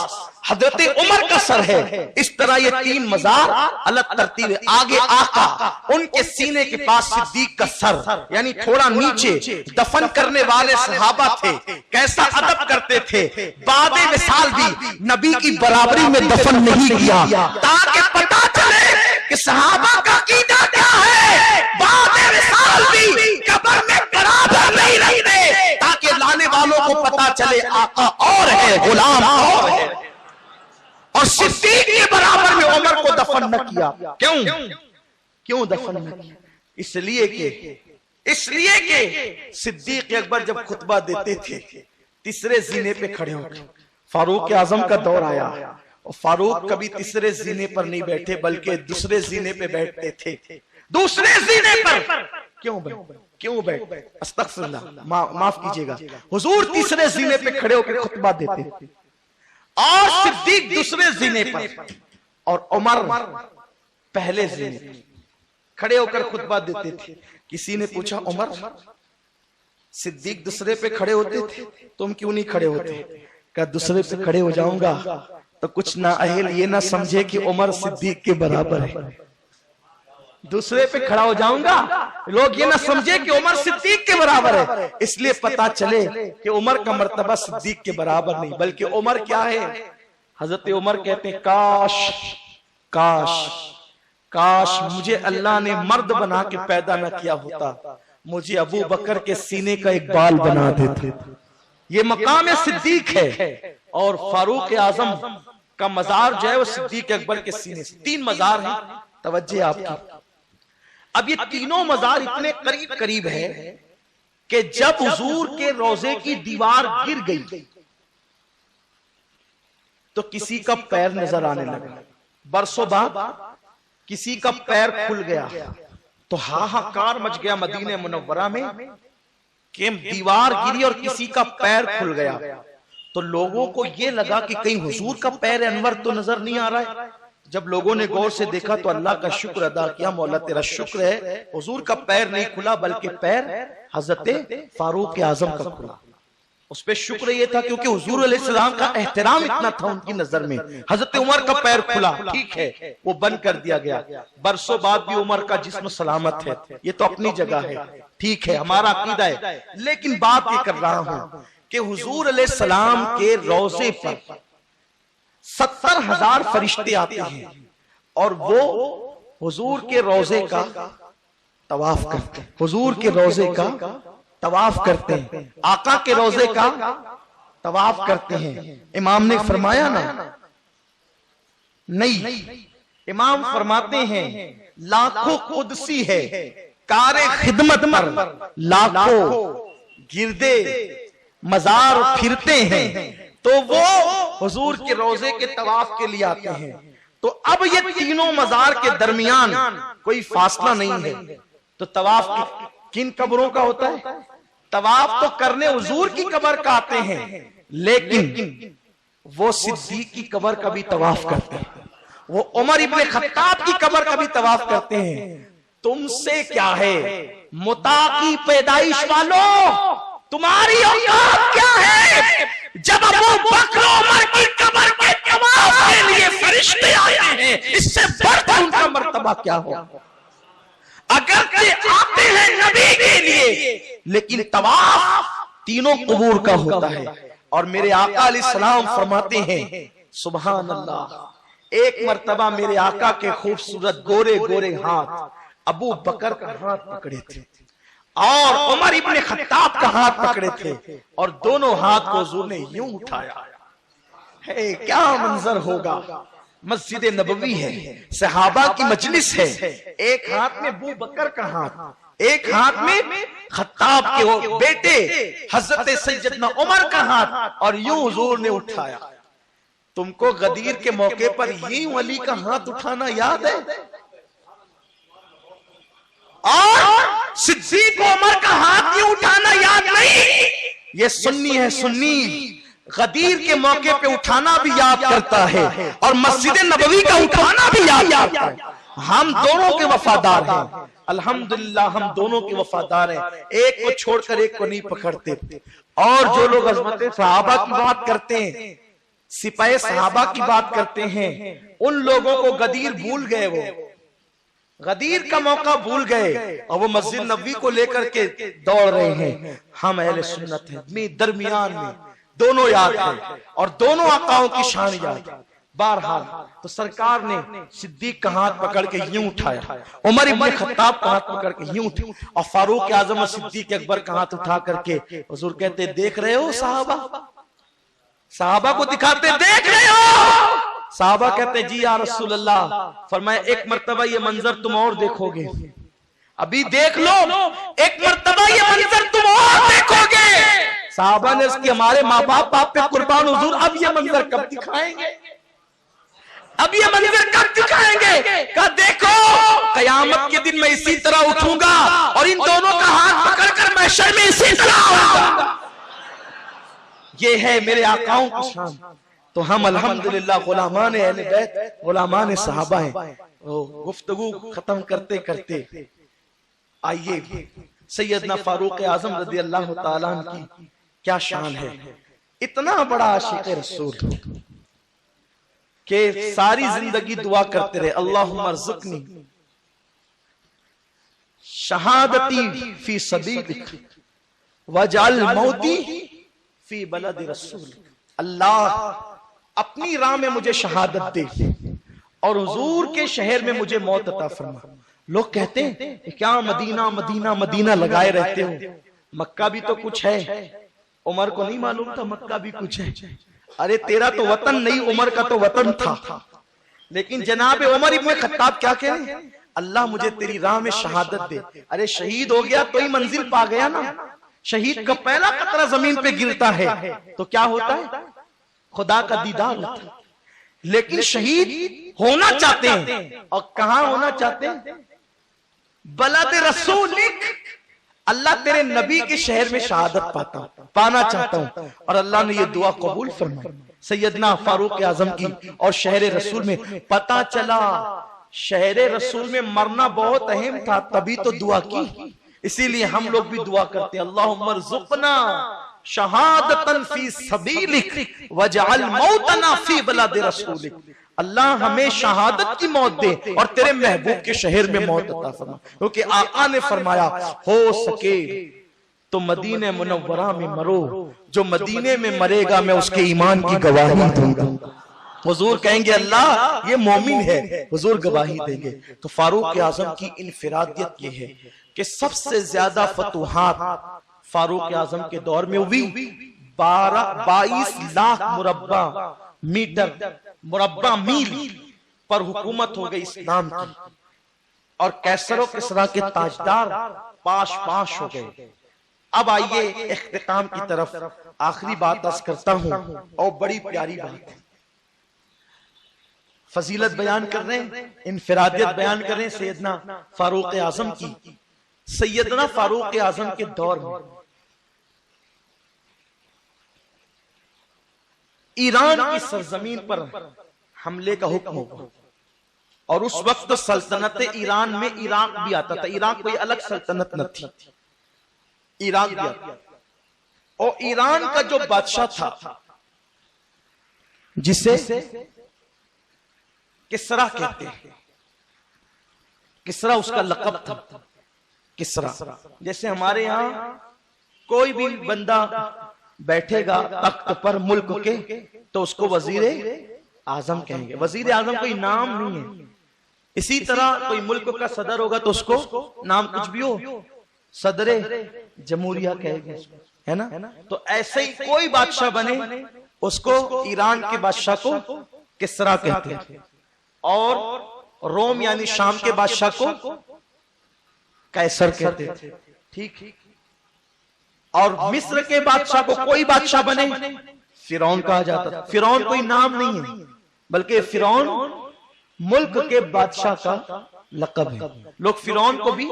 حضرت عمر کا سر ہے۔ اس طرح یہ 3 مزار الگ ترتیب ہے، آگے آقا، ان کے سینے کے پاس صدیق کا سر، یعنی تھوڑا نیچے۔ دفن کرنے والے صحابہ تھے، کیسا ادب کرتے تھے، بعد وصال بھی نبی کی برابری میں دفن نہیں کیا، تاکہ پتہ چلے کہ صحابہ کا عقیدہ کیا ہے، بعد وصال بھی قبر میں برابر نہیں رہتے، تاکہ لانے والوں کو پتہ چلے آقا اور ہے، غلام اور ہے۔ اور صدیق کے برابر میں عمر کو دفن نہ کیا، کیوں دفن نہ کیا؟ اس لیے کہ صدیق اکبر جب خطبہ دیتے تھے تیسرے زینے پہ کھڑے ہو کر، فاروق اعظم کا دور آیا، اور فاروق کبھی تیسرے زینے پر نہیں بیٹھے بلکہ دوسرے زینے پہ بیٹھتے تھے۔ دوسرے زینے پر کیوں بیٹھے؟ استغفر اللہ، معاف کیجئے گا، حضور تیسرے زینے پہ کھڑے ہو کر خطبہ دیتے تھے، اور صدیق دوسرے زینے پر، اور عمر پہلے زینے پر کھڑے ہو کر خطبہ دیتے تھے۔ کسی نے پوچھا، عمر صدیق دوسرے پہ کھڑے ہوتے تھے، تم کیوں نہیں کھڑے ہوتے؟ کہ دوسرے پہ کھڑے ہو جاؤں گا تو کچھ نااہل یہ نہ سمجھے کہ عمر صدیق کے برابر ہے، دوسرے پہ کھڑا ہو جاؤں گا لوگ یہ نہ سمجھے کہ عمر صدیق کے برابر ہے، اس لیے پتا چلے کہ عمر کا مرتبہ صدیق کے برابر نہیں، بلکہ عمر کیا ہے؟ حضرت عمر کہتے ہیں کاش مجھے اللہ نے مرد بنا کے پیدا نہ کیا ہوتا، مجھے ابو بکر کے سینے کا ایک بال بنا دیتے۔ یہ مقام صدیق ہے، اور فاروق اعظم کا مزار جو ہے وہ صدیق اکبر کے سینے سے. 3 مزار ہیں, توجہ آپ کی. اب یہ تینوں مزار اتنے قریب قریب ہے کہ جب حضور کے روضے کی دیوار گر گئی تو کسی کا پیر نظر آنے لگا. برسوں بعد کسی کا پیر کھل گیا تو ہاہاکار مچ گیا مدینہ منورہ میں کہ دیوار گری اور کسی کا پیر کھل گیا. تو لوگوں کو یہ لگا کہ کہیں حضور کا پیر انور تو نظر نہیں آ رہا ہے. جب لوگوں نے غور سے دیکھا تو اللہ کا شکر ادا کیا, مولا تیرا شکر ہے حضور کا پیر نہیں کھلا بلکہ پیر حضرت فاروق اعظم کا کھلا. اس پہ شکر یہ تھا کیونکہ حضور علیہ السلام کا احترام اتنا تھا ان کی نظر میں. حضرت عمر کا پیر کھلا, ٹھیک ہے وہ بند کر دیا گیا. برسوں بعد بھی عمر کا جسم سلامت ہے, یہ تو اپنی جگہ ہے, ٹھیک ہے ہمارا عقیدہ ہے. لیکن بات یہ کر رہا ہوں کہ حضور علیہ السلام کے روضے پر 70,000 فرشتے آتے ہیں اور وہ حضور کے روضے کا طواف کرتے ہیں. حضور کے روضے کا طواف کرتے ہیں, آقا کے روضے کا طواف کرتے ہیں. امام نے فرمایا نا, نہیں, امام فرماتے ہیں لاکھوں قدسی ہے کار خدمت پر لاکھوں گردے مزار پھرتے ہیں تو وہ حضور کے روضے کے طواف کے لیے آتے ہیں. تو اب یہ تینوں مزار کے درمیان کوئی فاصلہ نہیں ہے. تو طواف کن قبروں کا ہوتا ہے؟ طواف تو کرنے حضور کی قبر کا آتے ہیں, لیکن وہ صدیق کی قبر کا بھی طواف کرتے ہیں, وہ عمر ابن خطاب کی قبر کا بھی طواف کرتے ہیں. تم سے کیا ہے متا کی پیدائش والوں, تمہاری اوقات کیا ہے جب ابو بکر عمر کی قبر کے طواف کے لیے فرشتے آتے ہیں, اس سے بڑھ کر ان کا مرتبہ کیا ہو. اگر آتے ہیں نبی کے لیے لیکن طواف تینوں قبور کا ہوتا ہے. اور میرے آقا علیہ السلام فرماتے ہیں سبحان اللہ, ایک مرتبہ میرے آقا کے خوبصورت گورے گورے ہاتھ ابو بکر کا ہاتھ پکڑے تھے اور عمر ابن خطاب کا ہاتھ پکڑے تھے اور دونوں ہاتھ کو حضور نے یوں اٹھایا. ہے کیا منظر ہوگا, مسجد نبوی ہے, صحابہ کی مجلس ہے, ایک ہاتھ میں ابو بکر کا ہاتھ, ایک ہاتھ میں خطاب کے بیٹے حضرت سیدنا عمر کا ہاتھ, اور یوں حضور نے اٹھایا. تم کو غدیر کے موقع پر یوں علی کا ہاتھ اٹھانا یاد ہے اور صدیق عمر کا ہاتھ یوں اٹھانا یاد نہیں؟ یہ سنی ہے, سنی غدیر کے موقع پہ اٹھانا بھی یاد کرتا ہے اور مسجد نبوی کا اٹھانا بھی یاد کرتا ہے. ہم دونوں کے وفادار ہیں, الحمدللہ ہم دونوں کے وفادار ہیں, ایک کو چھوڑ کر ایک کو نہیں پکڑتے. اور جو لوگ عظمت صحابہ کی بات کرتے ہیں, سپاہ صحابہ کی بات کرتے ہیں, ان لوگوں کو غدیر بھول گئے, وہ غدیر کا موقع بھول گئے اور وہ مسجد نبوی کو لے کر کے دوڑ رہے ہیں. ہم اہل سنت ہیں, درمیان میں دونوں یاد ہیں اور دونوں آقاؤں کی شان یاد. بہرحال تو سرکار نے صدیق کا ہاتھ پکڑ کے یوں اٹھایا, عمر ابن خطاب کا ہاتھ پکڑ کے یوں اٹھایا, اور فاروق اعظم اور صدیق اکبر کا ہاتھ اٹھا کر کے حضور کہتے دیکھ رہے ہو صحابہ, صحابہ کو دکھاتے دیکھ رہے ہو. صحابہ کہتے جی یا رسول اللہ. فرمایا ایک مرتبہ یہ منظر تم اور دیکھو گے, ابھی دیکھ لو, ایک مرتبہ یہ منظر تم اور دیکھو گے. صحابہ نے اس کی ہمارے ماں باپ پہ قربان حضور, اب یہ منظر کب دکھائیں گے, اب یہ منظر کب دکھائیں گے؟ کہا دیکھو قیامت کے دن میں اسی طرح اٹھوں گا اور ان دونوں کا ہاتھ پکڑ کر محشر میں اسی طرح آؤں گا. یہ ہے میرے آقاؤں کی شان. تو ہم الحمدللہ غلامان اہل بیت, غلامان صحابہ ہیں. گفتگو ختم کرتے کرتے آئیے سیدنا فاروق اعظم رضی اللہ تعالیٰ عنہ کی کیا شان ہے. اتنا بڑا عاشق رسول کہ ساری زندگی دعا کرتے رہے اللہم ارزقنی شہادتی فی سبیلک وجعل موتی فی بلد رسول. اللہ اپنی راہ میں مجھے شہادت دے اور حضور کے شہر میں مجھے موت عطا فرما. لوگ کہتے ہیں کیا مدینہ مدینہ مدینہ لگائے رہتے ہو, مکہ بھی تو کچھ ہے. عمر کو نہیں معلوم تھا مکہ بھی کچھ ہے. ارے تیرا تو وطن نہیں، عمر کا تو وطن تھا. لیکن جناب عمر ابن خطاب کیا کہہ رہے ہیں؟ اللہ مجھے تیری راہ میں شہادت دے. ارے شہید ہو گیا تو ہی منزل پا گیا نا. شہید کا پہلا قطرہ زمین پہ گرتا ہے تو کیا ہوتا ہے؟ خدا کا دیدار ہوتا ہے. لیکن شہید ہونا چاہتے ہیں، اور کہاں ہونا چاہتے ہیں؟ بلد رسولک، اللہ تیرے نبی کے شہر میں شہادت پانا چاہتا ہوں. اور اللہ نے یہ دعا قبول فرمائی. سیدنا فاروق اعظم کی اور شہر رسول میں پتا چلا شہر رسول میں مرنا بہت اہم تھا، تبھی تو دعا کی. اسی لیے ہم لوگ بھی دعا کرتے ہیں اللہم ارزقنا شہادتن فی سبیلک وجعل موتنا فی بلد رسولک. اللہ ہمیں شہادت کی موت دے اور تیرے محبوب کے شہر میں موت عطا فرما. کیونکہ آقا نے فرمایا ہو سکے تو مدینہ منورہ میں مرو، جو مدینے میں مرے گا میں اس کے ایمان کی گواہی دوں گا. حضور کہیں گے اللہ یہ مومن ہے، حضور گواہی دیں گے. تو فاروق اعظم کی انفرادیت یہ ہے کہ سب سے زیادہ فتوحات فاروق اعظم کے دور میں ہوئی. 22 لاکھ مربع میل پر حکومت ہو گئی اسلام کی، اور کیسر و کسریٰ کے تاجدار پاش پاش ہو گئے. اب آئیے اختتام کی طرف. آخری بات عرض کرتا ہوں اور بڑی پیاری بات ہے. فضیلت بیان کر رہے ہیں، انفرادیت بیان کر رہے ہیں سیدنا فاروق اعظم کی. سیدنا فاروق اعظم کے دور میں ایران کی سرزمین پر حملے کا حکم ہوا، اور اس وقت سلطنت ایران میں عراق بھی آتا تھا. عراق کوئی الگ سلطنت نہ تھی، عراق بھی آتا. اور ایران کا جو بادشاہ تھا جسے کسریٰ کہتے ہیں، کسریٰ اس کا لقب تھا. کسریٰ جیسے ہمارے ہاں کوئی بھی بندہ بیٹھے گا تخت پر ملک کے تو اس کو وزیر اعظم کہیں گے. وزیر اعظم کوئی نام نہیں ہے. اسی طرح کوئی ملک کا صدر ہوگا تو اس کو نام کچھ بھی ہو صدر جمہوریہ کہے گے، ہے نا. تو ایسے ہی کوئی بادشاہ بنے اس کو ایران کے بادشاہ کو کسریٰ کہتے ہیں، اور روم یعنی شام کے بادشاہ کو قیصر کہتے تھے. ٹھیک. اور مصر کے بادشاہ کو کوئی بادشاہ بنے فرعون کہا جاتا تھا. فرعون کوئی نام نہیں ہے بلکہ فرعون ملک کے بادشاہ کا لقب ہے. لوگ فرعون کو بھی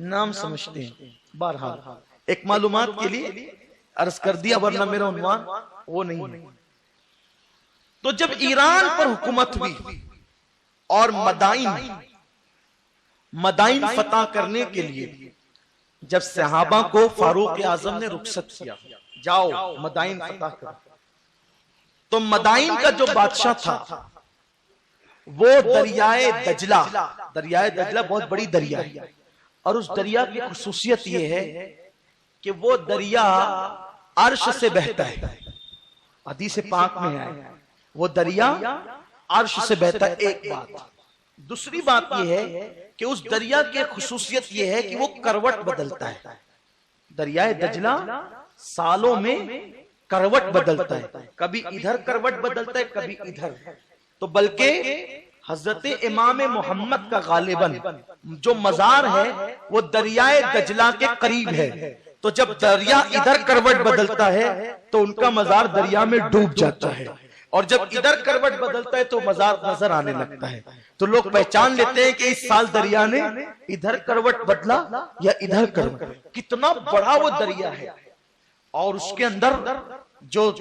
نام سمجھتے ہیں. بہرحال ایک معلومات کے لیے عرض کر دیا، ورنہ میرا عنوان وہ نہیں ہے. تو جب ایران پر حکومت ہوئی اور مدائن فتح کرنے کے لیے جب صحابہ کو فاروق اعظم نے رخصت کیا، جاؤ مدائن فتح کرو، تو مدائن کا جو بادشاہ تھا وہ دریائے دجلہ بہت بڑی دریا ہے، اور اس دریا کی خصوصیت یہ ہے کہ وہ دریا عرش سے بہتا ہے. حدیث پاک میں ہے وہ دریا عرش سے بہتا ہے. ایک بات. دوسری بات یہ ہے کہ اس دریا کی خصوصیت یہ ہے کہ وہ کروٹ بدلتا ہے. دریائے دجلہ سالوں میں کروٹ بدلتا ہے، کبھی ادھر کروٹ بدلتا ہے کبھی ادھر. تو بلکہ حضرت امام محمد کا غالباً جو مزار ہے وہ دریائے دجلہ کے قریب ہے. تو جب دریا ادھر کروٹ بدلتا ہے تو ان کا مزار دریا میں ڈوب جاتا ہے، اور جب ادھر کروٹ بدلتا ہے تو مزار نظر آنے لگتا ہے. تو لوگ پہچان لیتے ہیں کہ اس سال دریا نے ادھر کروٹ بدلا یا ادھر کروٹ. کتنا بڑا وہ دریا ہے، اور اس کے اندر جو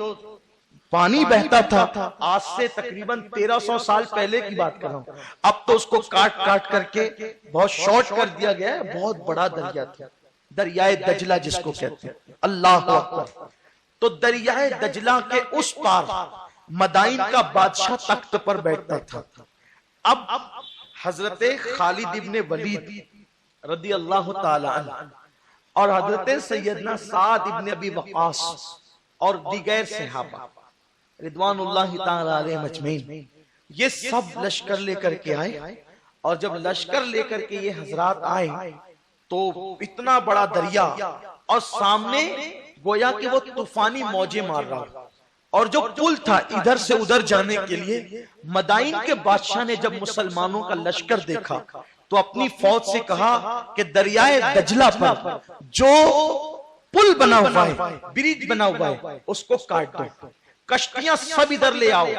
پانی بہتا تھا آج سے تقریباً 1300 سال پہلے کی بات کر رہا ہوں، اب تو اس کو کاٹ کر کے بہت شارٹ کر دیا گیا ہے. بہت بڑا دریا تھا دریائے دجلہ جس کو کہتے ہیں. اللہ اکبر. تو دریائے دجلہ کے اس پار مدائن کا بادشاہ تخت پر بیٹھتا تھا. اب حضرت خالد ابن ولید رضی اللہ تعالی عنہ اور حضرت سیدنا سعد ابن ابی وقاص اور دیگر صحابہ رضوان اللہ تعالی علیہ مجمعین یہ سب لشکر لے کر کے آئے. اور جب لشکر لے کر کے یہ حضرات آئے تو اتنا بڑا دریا اور سامنے گویا کہ وہ طوفانی موجیں مار رہا اور جو پل تھا ادھر سے ادھر جانے کے لیے، مدائن کے بادشاہ نے جب مسلمانوں کا لشکر دیکھا تو اپنی فوج سے کہا کہ دریائے دجلہ پر جو پل بنا ہوا ہے، برج بنا ہوا ہے، اس کو کاٹ دو، کشتیاں سب ادھر لے آؤ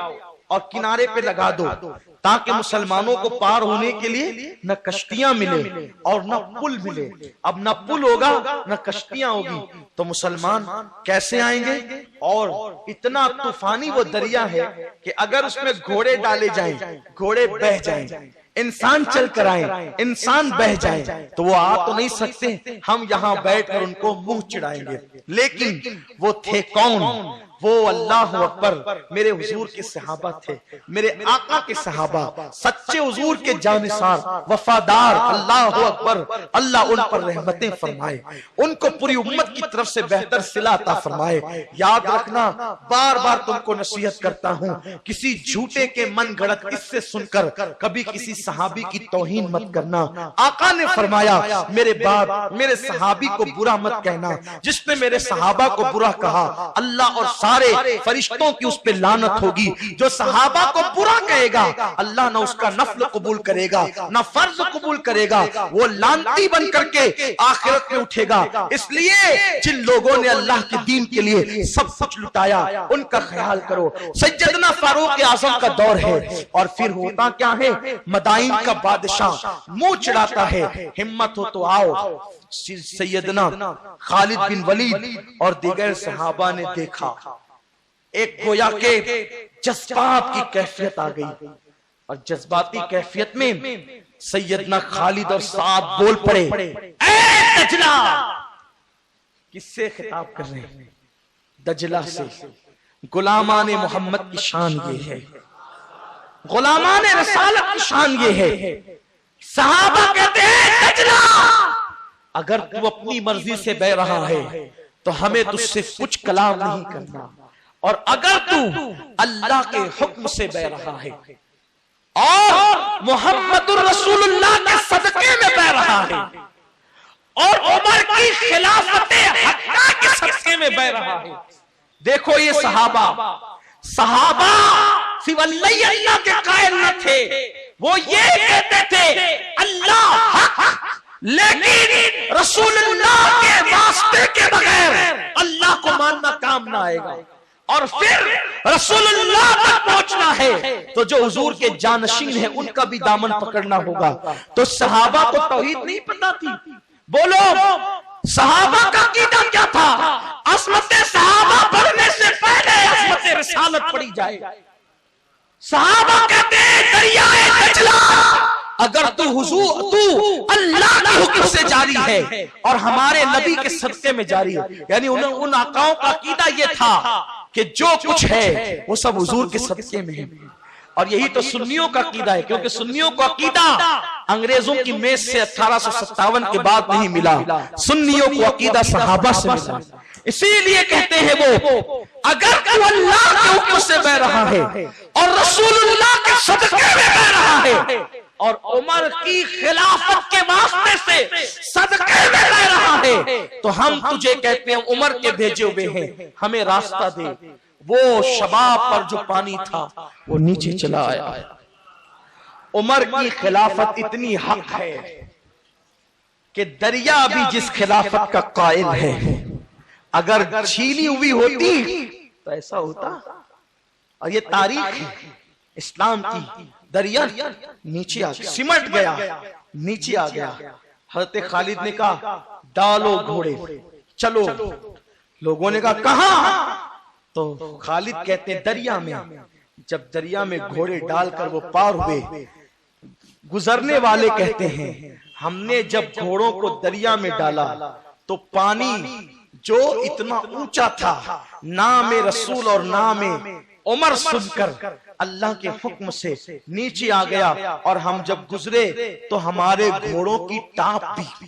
اور کنارے پہ لگا دو، تاکہ مسلمانوں کو پار ہونے کے لیے نہ کشتیاں ملے اور نہ پل ملے۔ اب نہ پل ہوگا نہ کشتیاں ہوگی تو مسلمان کیسے آئیں گے؟ اور اتنا طوفانی وہ دریا ہے کہ اگر اس میں گھوڑے ڈالے جائیں، گھوڑے بہہ جائیں، انسان چل کر آئیں، انسان بہ جائیں، تو وہ آ تو نہیں سکتے، ہم یہاں بیٹھ کر ان کو منہ چڑھائیں گے۔ لیکن وہ تھے کون؟ وہ اللہ اکبر میرے حضور کے صحابہ تھے، میرے آقا کے صحابہ، سچے حضور کے جانثار، وفادار۔ اللہ اکبر، اللہ ان پر رحمتیں فرمائے، ان کو پوری امت کی طرف سے بہتر صلہ عطا فرمائے۔ یاد رکھنا، بار بار تم کو نصیحت کرتا ہوں، کسی جھوٹے کے من گھڑت اس سے سن کر کبھی کسی صحابی کی توہین مت کرنا۔ آقا نے فرمایا میرے بعد میرے صحابی کو برا مت کہنا، جس نے میرے صحابہ کو برا کہا اللہ اور سارے فرشتوں کی اس پہ لعنت ہوگی۔ جو صحابہ کو برا کہے گا اللہ نہ اس کا نفل قبول کرے گا نہ فرض قبول کرے گا، وہ لعنتی بن کر کے آخرت میں اٹھے گا۔ اس لیے جن لوگوں نے اللہ کے دین کے لیے سب کچھ لٹایا ان کا خیال کرو۔ سیدنا فاروق اعظم کا دور ہے، اور پھر ہوتا کیا ہے؟ مدائن کا بادشاہ منہ چڑھاتا ہے، ہمت ہو تو آؤ۔ سیدنا خالد بن ولید اور دیگر صحابہ نے دیکھا، ایک گویا کے جذبات کی کیفیت آ گئی، اور جذباتی کیفیت میں سیدنا خالد اور سعد بول پڑے، اے دجلہ! کس سے خطاب کر رہے ہیں؟ دجلہ سے۔ غلامان محمد کی شان یہ ہے، غلامان رسالت کی شان یہ ہے۔ صحابہ کہتے ہیں دجلہ اگر تو اپنی مرضی سے بہ رہا ہے تو ہمیں تجھ سے کچھ کلام نہیں کرنا، اور اگر تو اللہ کے حکم سے بہ رہا ہے اور محمد الرسول اللہ کے صدقے میں بہ رہا ہے اور عمر کی خلافت حقہ کے صدقے میں بہ رہا ہے۔ دیکھو یہ صحابہ صرف اللہ کے قائل نہ تھے، وہ یہ کہتے تھے اللہ حق، لیکن رسول اللہ کے واسطے کے بغیر اللہ کو ماننا کام نہ آئے گا۔ اور پھر رسول اللہ تک پہنچنا ہے تو جو حضور کے جانشین ہیں ان کا بھی دامن پکڑنا ہوگا۔ تو صحابہ کو توحید نہیں پتا تھی؟ بولو صحابہ کا عقیدہ کیا تھا؟ عصمت صحابہ پڑھنے سے پہلے عصمت رسالت پڑھی جائے۔ صحابہ کہتے ہیں دریائے دجلہ اگر تو اللہ کے حکم سے جاری ہے اور ہمارے نبی کے صدقے میں جاری ہے، یعنی ان آقاؤں کا عقیدہ یہ تھا کہ جو کچھ ہے وہ سب حضور کے صدقے میں ہے۔ اور یہی تو سنیوں کا عقیدہ ہے، کیونکہ سنیوں کو عقیدہ انگریزوں کی میز سے 1857 کے بعد نہیں ملا، سنیوں کو عقیدہ صحابہ سے ملا۔ اسی لیے کہتے ہیں وہ اگر تو اللہ کے حکم سے بہ رہا ہے اور رسول اللہ کے صدقے میں بہ رہا ہے اور عمر کی خلافت کے واسطے سے صدقے میں بہ رہا ہے، تو ہم تجھے کہتے ہیں عمر کے بھیجے ہوئے ہیں، ہمیں راستہ دے۔ وہ شباب پر جو پانی تھا وہ نیچے چلا آیا۔ عمر کی خلافت اتنی حق ہے کہ دریا بھی جس خلافت کا قائل ہے اگر چھیلی ہوئی ہوتی تو ایسا ہوتا۔ اور یہ تاریخ ہے اسلام کی، دریا نیچے آ گیا، سمٹ گیا، نیچے آ گیا۔ حضرت خالد نے کہا ڈالو گھوڑے چلو، لوگوں نے کہا کہاں؟ تو خالد کہتے ہیں دریا میں۔ جب دریا میں گھوڑے ڈال کر وہ پار ہوئے، گزرنے والے کہتے ہیں ہم نے جب گھوڑوں کو دریا میں ڈالا تو پانی جو اتنا اونچا تھا، نام رسول اور نام عمر سن کر اللہ کے حکم سے نیچے آ گیا، اور ہم جب گزرے تو ہمارے گھوڑوں کی ٹاپ بھی،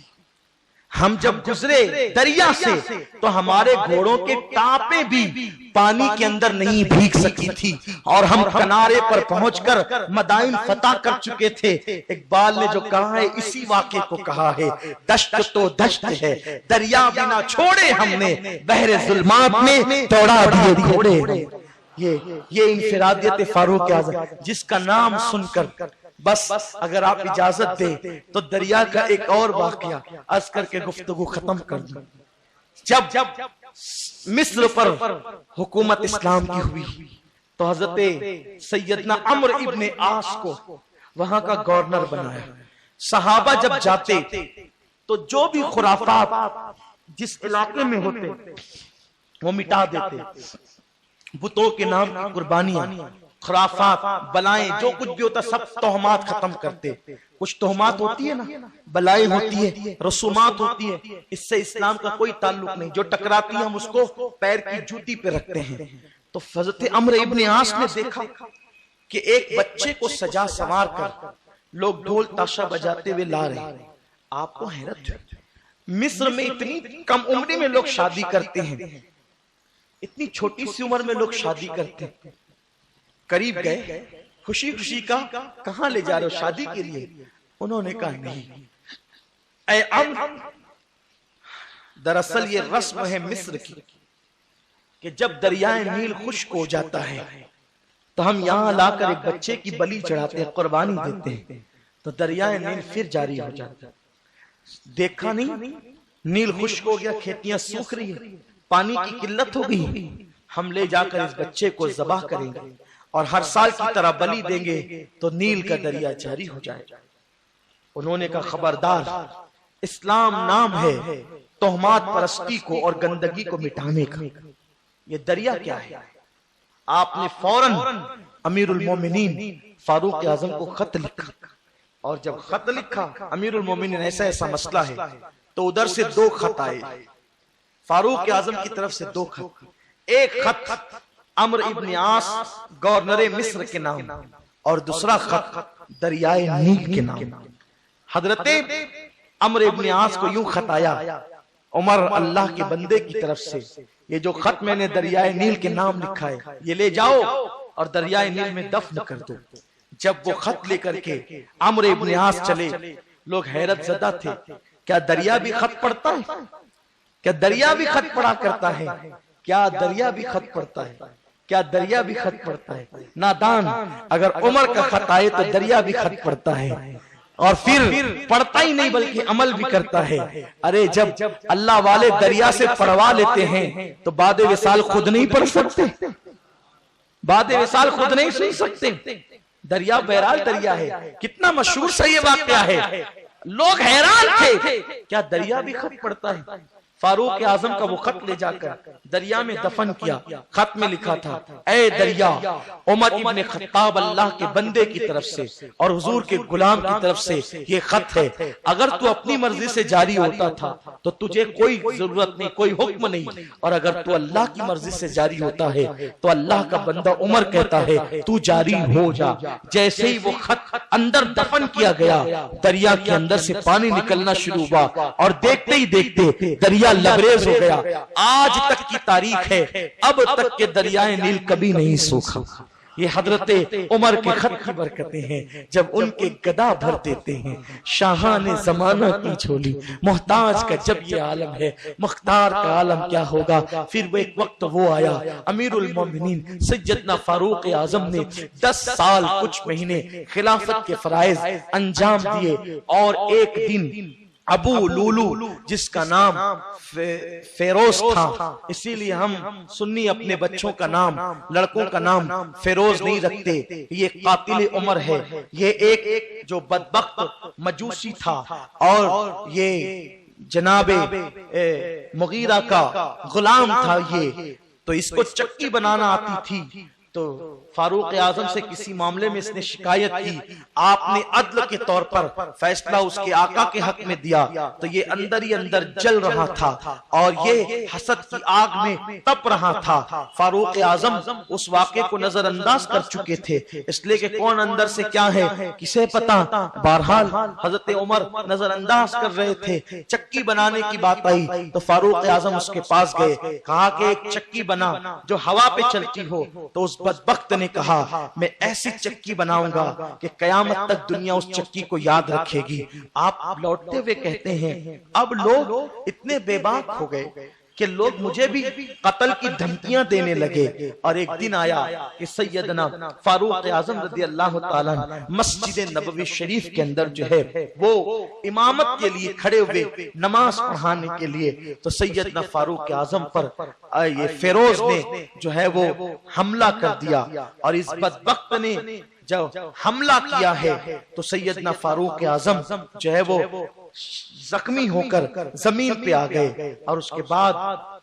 ہم جب گزرے دریا سے تو ہمارے گھوڑوں کے ٹاپیں بھی پانی کے اندر نہیں بھیگ سکی تھی، اور ہم کنارے پر پہنچ کر مدائن فتح کر چکے تھے۔ اقبال نے جو کہا ہے اسی واقعے کو کہا ہے، دشت تو دشت ہے دریا بنا چھوڑے ہم نے، بحر ظلمات میں دوڑا دیے گھوڑے۔ یہ انفرادیت فاروق اعظم، جس کا نام سن کر بس اگر آپ اجازت دیں تو دریا کا ایک اور واقعہ عرض کر کے گفتگو ختم کر دوں۔ جب مصر پر حکومت اسلام کی ہوئی تو حضرت سیدنا عمرو ابن عاص کو وہاں کا گورنر بنایا۔ صحابہ جب جاتے تو جو بھی خرافات جس علاقے میں ہوتے وہ مٹا دیتے، بتوں کے نام کی قربانیاں، خرافات، بلائیں، جو کچھ بھی ہوتا سب تہمات ختم کرتے۔ کچھ تہمات ہوتی ہے نا، بلائیں ہوتی ہے، رسومات ہوتی ہے، اس سے اسلام کا کوئی تعلق نہیں، جو ٹکراتی ہے ہم اس کو پیر کی جوتی پہ رکھتے ہیں۔ تو حضرت عمرو ابن عاص نے دیکھا کہ ایک بچے کو سجا سنوار کر لوگ ڈھول تاشا بجاتے ہوئے لا رہے ہیں۔ آپ کو حیرت ہوئی، مصر میں اتنی کم عمری میں لوگ شادی کرتے ہیں، اتنی چھوٹی سی عمر میں لوگ شادی کرتے ہیں۔ قریب گئے، خوشی خوشی کا کہاں لے جا رہے ہو شادی کے لیے؟ انہوں نے کہا نہیں اے عمرو، دراصل یہ رسم ہے مصر کی کہ جب دریائے نیل خشک ہو جاتا ہے تو ہم یہاں لا کر ایک بچے کی بلی چڑھاتے ہیں، قربانی دیتے ہیں، تو دریائے نیل پھر جاری ہو جاتا ہے۔ دیکھا نہیں نیل خشک ہو گیا، کھیتیاں سوکھ رہی ہیں، پانی کی قلت ہو گئی، ہم لے جا کر اس بچے کو ذبح کریں گے اور ہر سال کی طرح بلی دیں گے تو نیل کا دریا جاری ہو جائے گا۔ انہوں نے کہا خبردار، اسلام نام ہے تہمات پرستی کو اور گندگی کو مٹانے کا، یہ دریا کیا ہے؟ آپ نے فوراً امیر المومنین فاروق اعظم کو خط لکھا، اور جب خط لکھا امیر المومنین ایسا ایسا مسئلہ ہے، تو ادھر سے 2 خط آئے، فاروق اعظم کی طرف سے 2 خط، ایک خط عمرو ابن عاص گورنر مصر کے نام اور دوسرا خط دریائے نیل کے نام۔ حضرت عمرو ابن عاص کو یوں خط آیا، عمر اللہ کے بندے کی طرف سے یہ جو خط میں نے دریائے نیل کے نام لکھا ہے یہ لے جاؤ اور دریائے نیل میں دفن کر دو۔ جب وہ خط لے کر کے عمرو ابن عاص چلے، لوگ حیرت زدہ تھے، کیا دریا بھی خط پڑھتا ہے؟ کیا دریا بھی خط پڑھا کرتا ہے؟ کیا دریا بھی خط پڑھتا ہے؟ کیا دریا بھی خط پڑھتا ہے؟ نادان، اگر عمر کا خط آئے تو دریا بھی خط پڑھتا ہے، اور پھر پڑھتا ہی نہیں بلکہ عمل بھی کرتا ہے۔ ارے جب اللہ والے دریا سے پڑھوا لیتے ہیں تو بعد وصال خود نہیں پڑھ سکتے، بعد وصال خود نہیں سن سکتے۔ دریا بہرحال دریا ہے، کتنا مشہور سا یہ واقعہ ہے، لوگ حیران تھے کیا دریا بھی خط پڑھتا ہے؟ فاروق اعظم کا وہ خط لے جا کر دریا میں دفن کیا۔ خط میں لکھا تھا، اے دریا، عمر ابن خطاب اللہ کے بندے کی طرف سے اور حضور کے غلام کی طرف سے یہ خط ہے، اگر تو اپنی مرضی سے جاری ہوتا تھا تو تجھے کوئی ضرورت نہیں، کوئی حکم نہیں، اور اگر تو اللہ کی مرضی سے جاری ہوتا ہے تو اللہ کا بندہ عمر کہتا ہے تو جاری ہو جا۔ جیسے ہی وہ خط اندر دفن کیا گیا، دریا کے اندر سے پانی نکلنا شروع ہوا، اور دیکھتے ہی دیکھتے دریا لبریز ہو گیا۔ آج تک کی تاریخ ہے، اب تک کے دریائے نیل کبھی نہیں سوکھا۔ یہ حضرت عمر کے خط کی برکتیں ہیں، جب ان کے گدا بھر دیتے ہیں۔ شاہان زمانہ کی جھولی، محتاج کا جب یہ عالم ہے، مختار کا عالم کیا ہوگا۔ پھر وہ ایک وقت وہ آیا، امیر المومنین سیدنا فاروق اعظم نے 10 سال کچھ مہینے خلافت کے فرائض انجام دیے، اور ایک دن ابو لولو جس کا نام فیروز تھا، اسی لیے ہم سنی اپنے بچوں کا نام، لڑکوں کا نام فیروز نہیں رکھتے، یہ قاتل عمر ہے، یہ ایک جو بدبخت مجوسی تھا، اور یہ جناب مغیرہ کا غلام تھا، یہ تو اس کو چکی بنانا آتی تھی۔ تو فاروق اعظم سے کسی معاملے میں اس نے شکایت کی، آپ نے عدل کے طور پر فیصلہ اس کے آقا کے حق میں دیا، تو یہ اندر ہی اندر جل رہا تھا اور یہ حسد کی آگ میں تپ رہا تھا۔ فاروق اعظم اس واقعے کو نظر انداز کر چکے تھے، اس لیے کہ کون اندر سے کیا ہے کسے پتا۔ بہرحال حضرت عمر نظر انداز کر رہے تھے، چکی بنانے کی بات آئی تو فاروق اعظم اس کے پاس گئے، کہا کہ ایک چکی بنا جو ہوا پہ چلتی ہو۔ تو اس بدبخت نے کہا میں ایسی چکی بناؤں گا کہ قیامت تک دنیا اس چکی کو یاد رکھے گی۔ آپ لوٹتے ہوئے کہتے ہیں اب لوگ اتنے بے باک ہو گئے کہ لوگ مجھے بھی قتل کی دھمکیاں دینے لگے. اور ایک دن آیا کہ سیدنا فاروق اعظم رضی اللہ تعالیٰ مسجد نبوی شریف کے اندر جو ہے وہ امامت کے لیے کھڑے ہوئے نماز پڑھانے کے لیے. تو سیدنا فاروق اعظم پر یہ فیروز نے جو ہے وہ حملہ کر دیا. اور اس بدبخت نے جو حملہ کیا ہے تو سیدنا فاروق اعظم جو ہے وہ زخمی ہو کر زمین پہ آ گئے. اور اس کے بعد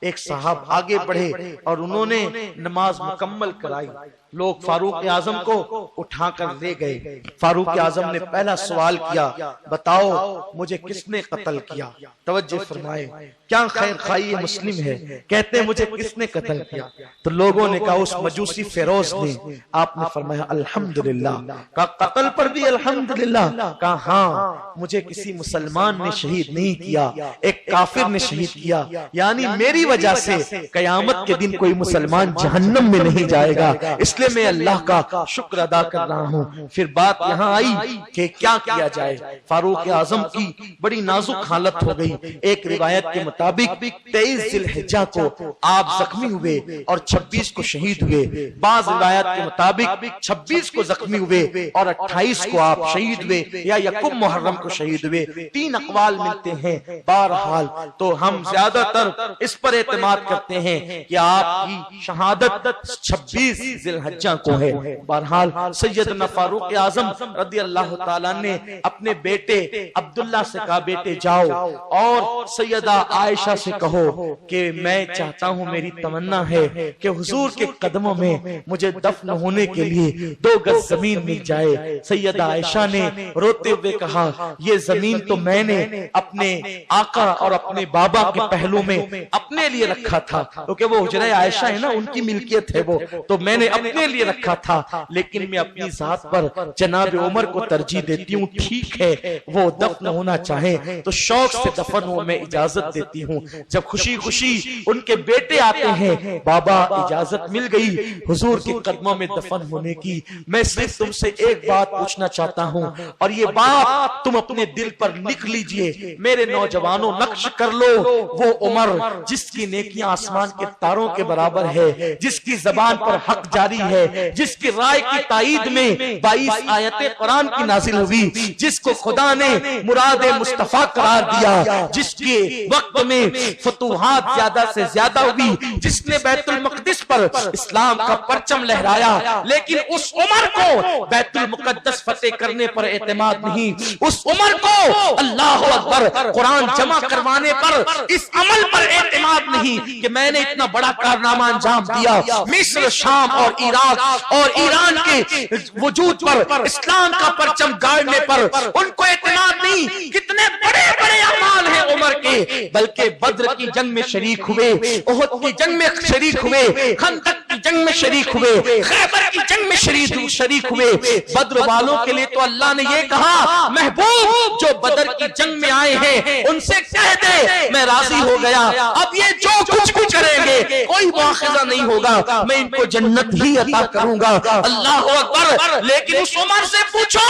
ایک صاحب آگے بڑھے اور انہوں نے نماز مکمل کرائی. لوگ فاروق اعظم کو اٹھا کر لے گئے. فاروق اعظم نے پہلا سوال کیا, بتاؤ مجھے کس نے قتل کیا؟ توجہ فرمائے, کیا خیر خواہی مسلم ہے, کہتے ہیں مجھے کس نے قتل کیا؟ تو لوگوں نے کہا اس مجوسی فیروز نے. آپ نے فرمایا الحمدللہ. کہا قتل پر بھی الحمدللہ؟ کہا ہاں, مجھے کسی مسلمان نے شہید نہیں کیا, ایک کافر نے شہید کیا. یعنی میری وجہ سے قیامت کے دن کوئی مسلمان جہنم میں نہیں جائے گا, اس لیے میں اللہ کا شکر ادا کر رہا ہوں. پھر بات یہاں آئی کہ کیا کیا جائے. فاروق اعظم کی بڑی نازک حالت ہو گئی. ایک روایت کے مطابق 23 ذی الحجہ کو آپ زخمی ہوئے اور 26 کو شہید ہوئے. بعض روایت کے مطابق 26 کو زخمی ہوئے اور 28 کو آپ شہید ہوئے یا یکم محرم کو شہید ہوئے. 3 اقوال ملتے ہیں. بہرحال تو ہم زیادہ تر اس پر اعتماد کرتے ہیں کہ آپ کی شہادت 26 ذی الحجہ کو ہے. بہرحال سیدنا فاروق اعظم رضی اللہ تعالیٰ نے اپنے بیٹے عبداللہ سے کہا, بیٹے جاؤ اور سیدہ عائشہ سے کہو کہ میں چاہتا ہوں, میری تمنا ہے کہ حضور کے قدموں میں مجھے دفن ہونے کے لیے 2 گز زمین مل جائے. سیدہ عائشہ نے روتے ہوئے کہا, یہ زمین تو میں نے اپنے آقا اور اپنے بابا کے پہلو میں اپنے لیے رکھا تھا, کیونکہ وہ حجرہ عائشہ ہے نا, ان کی ملکیت ہے وہ, تو میں نے اپنے لیے رکھا تھا, لیکن میں اپنی ذات پر جناب عمر کو ترجیح دیتی ہوں. ٹھیک ہے وہ دفن ہونا چاہیں تو شوق سے دفن ہو, میں اجازت دیتی ہوں. جب خوشی خوشی ان کے بیٹے آتے ہیں, بابا اجازت مل گئی حضور کے قدموں میں دفن ہونے کی. میں صرف تم سے ایک بات پوچھنا چاہتا ہوں, اور یہ بات تم اپنے دل پر لکھ لیجئے, میرے نوجوانوں نقش کر لو. وہ عمر جس کی نیکیاں آسمان کے تاروں کے برابر ہے, جس کی زبان پر حق جاری ہے, جس کی رائے کی تائید میں 22 آیتیں قرآن کی نازل ہوئی, جس کو خدا نے مراد مصطفیٰ قرار دیا, جس کے وقت میں فتوحات زیادہ سے زیادہ ہوئی, جس نے بیت المقدس پر اسلام کا پرچم لہرایا, لیکن اس عمر کو بیت المقدس فتح کرنے پر اعتماد نہیں, اس عمر کو اللہ اکبر قرآن جمع کروانے پر, اس عمل پر اعتماد نہیں کہ میں نے اتنا بڑا کارنامہ انجام دیا. مصر, شام اور عراق اور ایران کے وجود پر اسلام کا پرچم گاڑنے پر ان کو اعتماد نہیں. کتنے بڑے بڑے اعمال ہیں عمر کے, بلکہ بدر کی جنگ میں شریک ہوئے, احد کی جنگ میں شریک ہوئے, خندق کی جنگ میں شریک ہوئے, خیبر کی جنگ میں شریک ہوئے. بدر والوں کے لیے تو اللہ نے یہ کہا, محبوب جو بدر کی جنگ میں آئے ہیں ان سے کہہ دے میں راضی ہو گیا, اب یہ جو کچھ بھی کریں گے کوئی مواخذہ نہیں ہوگا, میں ان کو جنت ہی عطا کروں گا. اللہ اکبر. لیکن اس عمر سے پوچھو,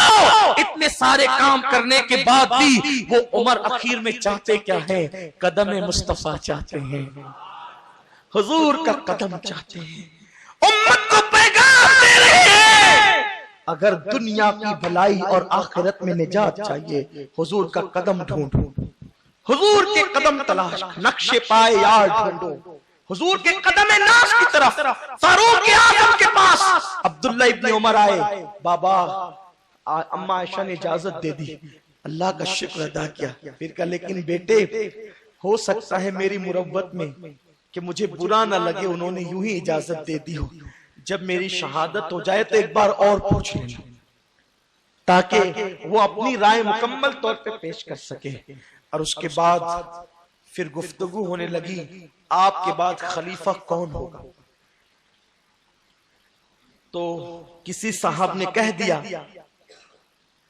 اتنے سارے کام کرنے کے بعد بھی وہ عمر اخیر میں چاہتے کیا ہیں؟ قدم مصطفیٰ چاہتے ہیں, حضور کا قدم چاہتے ہیں, امت کو پیغام دے رہے ہیں. اگر دنیا کی بھلائی اور آخرت میں نجات چاہیے, حضور کا قدم ڈھونڈو, حضور کے قدم تلاش, نقش پائے یار ڈھونڈو, حضور کے قدم ناز کی طرف. فاروق اعظم کے پاس عبداللہ ابن عمر آئے, بابا اما عائشہ نے اجازت دے دی. اللہ کا شکر ادا کیا. پھر کہا لیکن بیٹے ہو سکتا ہے میری مروت میں کہ مجھے برا نہ لگے, انہوں نے یوں ہی اجازت دے دی ہو, جب میری شہادت ہو جائے تو ایک بار اور پوچھ لینا, تاکہ وہ اپنی رائے مکمل طور پہ پیش کر سکے. اور اس کے بعد پھر گفتگو ہونے لگی, آپ کے بعد خلیفہ کون ہوگا؟ تو کسی صاحب نے کہہ دیا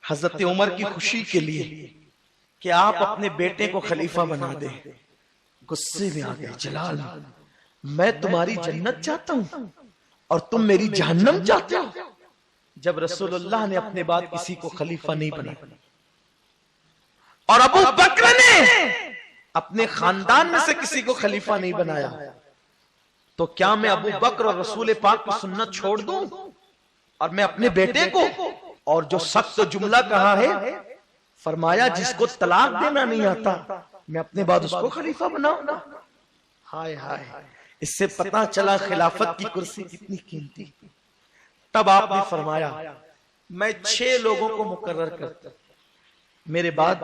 حضرت عمر کی خوشی کے لیے کہ آپ اپنے بیٹے کو خلیفہ بنا دیں. غصے میں آ گئے, جلال میں تمہاری جنت چاہتا ہوں اور تم میری جہنم چاہتے ہو. جب رسول اللہ نے اپنے بعد کسی کو خلیفہ نہیں بنایا, اور ابو بکر نے اپنے خاندان میں سے کسی کو خلیفہ نہیں بنایا، تو کیا میں ابو بکر اور رسول پاک کی سنت چھوڑ دوں اور میں اپنے بیٹے کو؟ اور جو سخت جملہ کہا ہے، فرمایا جس کو طلاق دینا نہیں آتا میں اپنے بعد اس کو خلیفہ بناؤں گا۔ ہائے ہائے، اس سے پتہ چلا خلافت کی کرسی کتنی قیمتی۔ تب آپ نے فرمایا میں 6 لوگوں کو مقرر کرتا، میرے بعد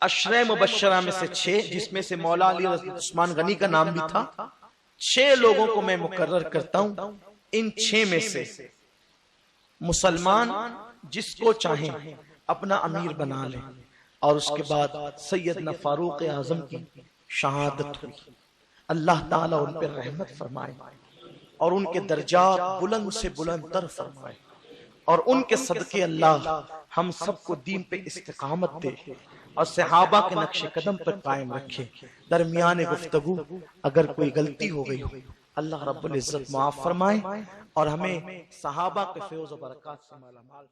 عشرہ مبشرہ میں سے 6، جس میں سے مولا علی عثمان غنی کا نام بھی تھا، 6 لوگوں کو میں مقرر کرتا ہوں۔ ان 6 میں سے مسلمان جس کو چاہیں اپنا امیر بنا لیں، اور اس کے بعد سیدنا فاروق اعظم کی شہادت ہوئی۔ اللہ تعالیٰ ان پر رحمت فرمائے اور ان کے درجات بلند سے بلند تر فرمائے، اور ان کے صدقے اللہ ہم سب کو دین پہ استقامت دے اور صحابہ کے نقش قدم پر قائم رکھے۔ درمیان گفتگو اگر کوئی غلطی ہو گئی ہو اللہ رب العزت معاف فرمائے اور ہمیں صحابہ کے فیض و برکات سے مالا مال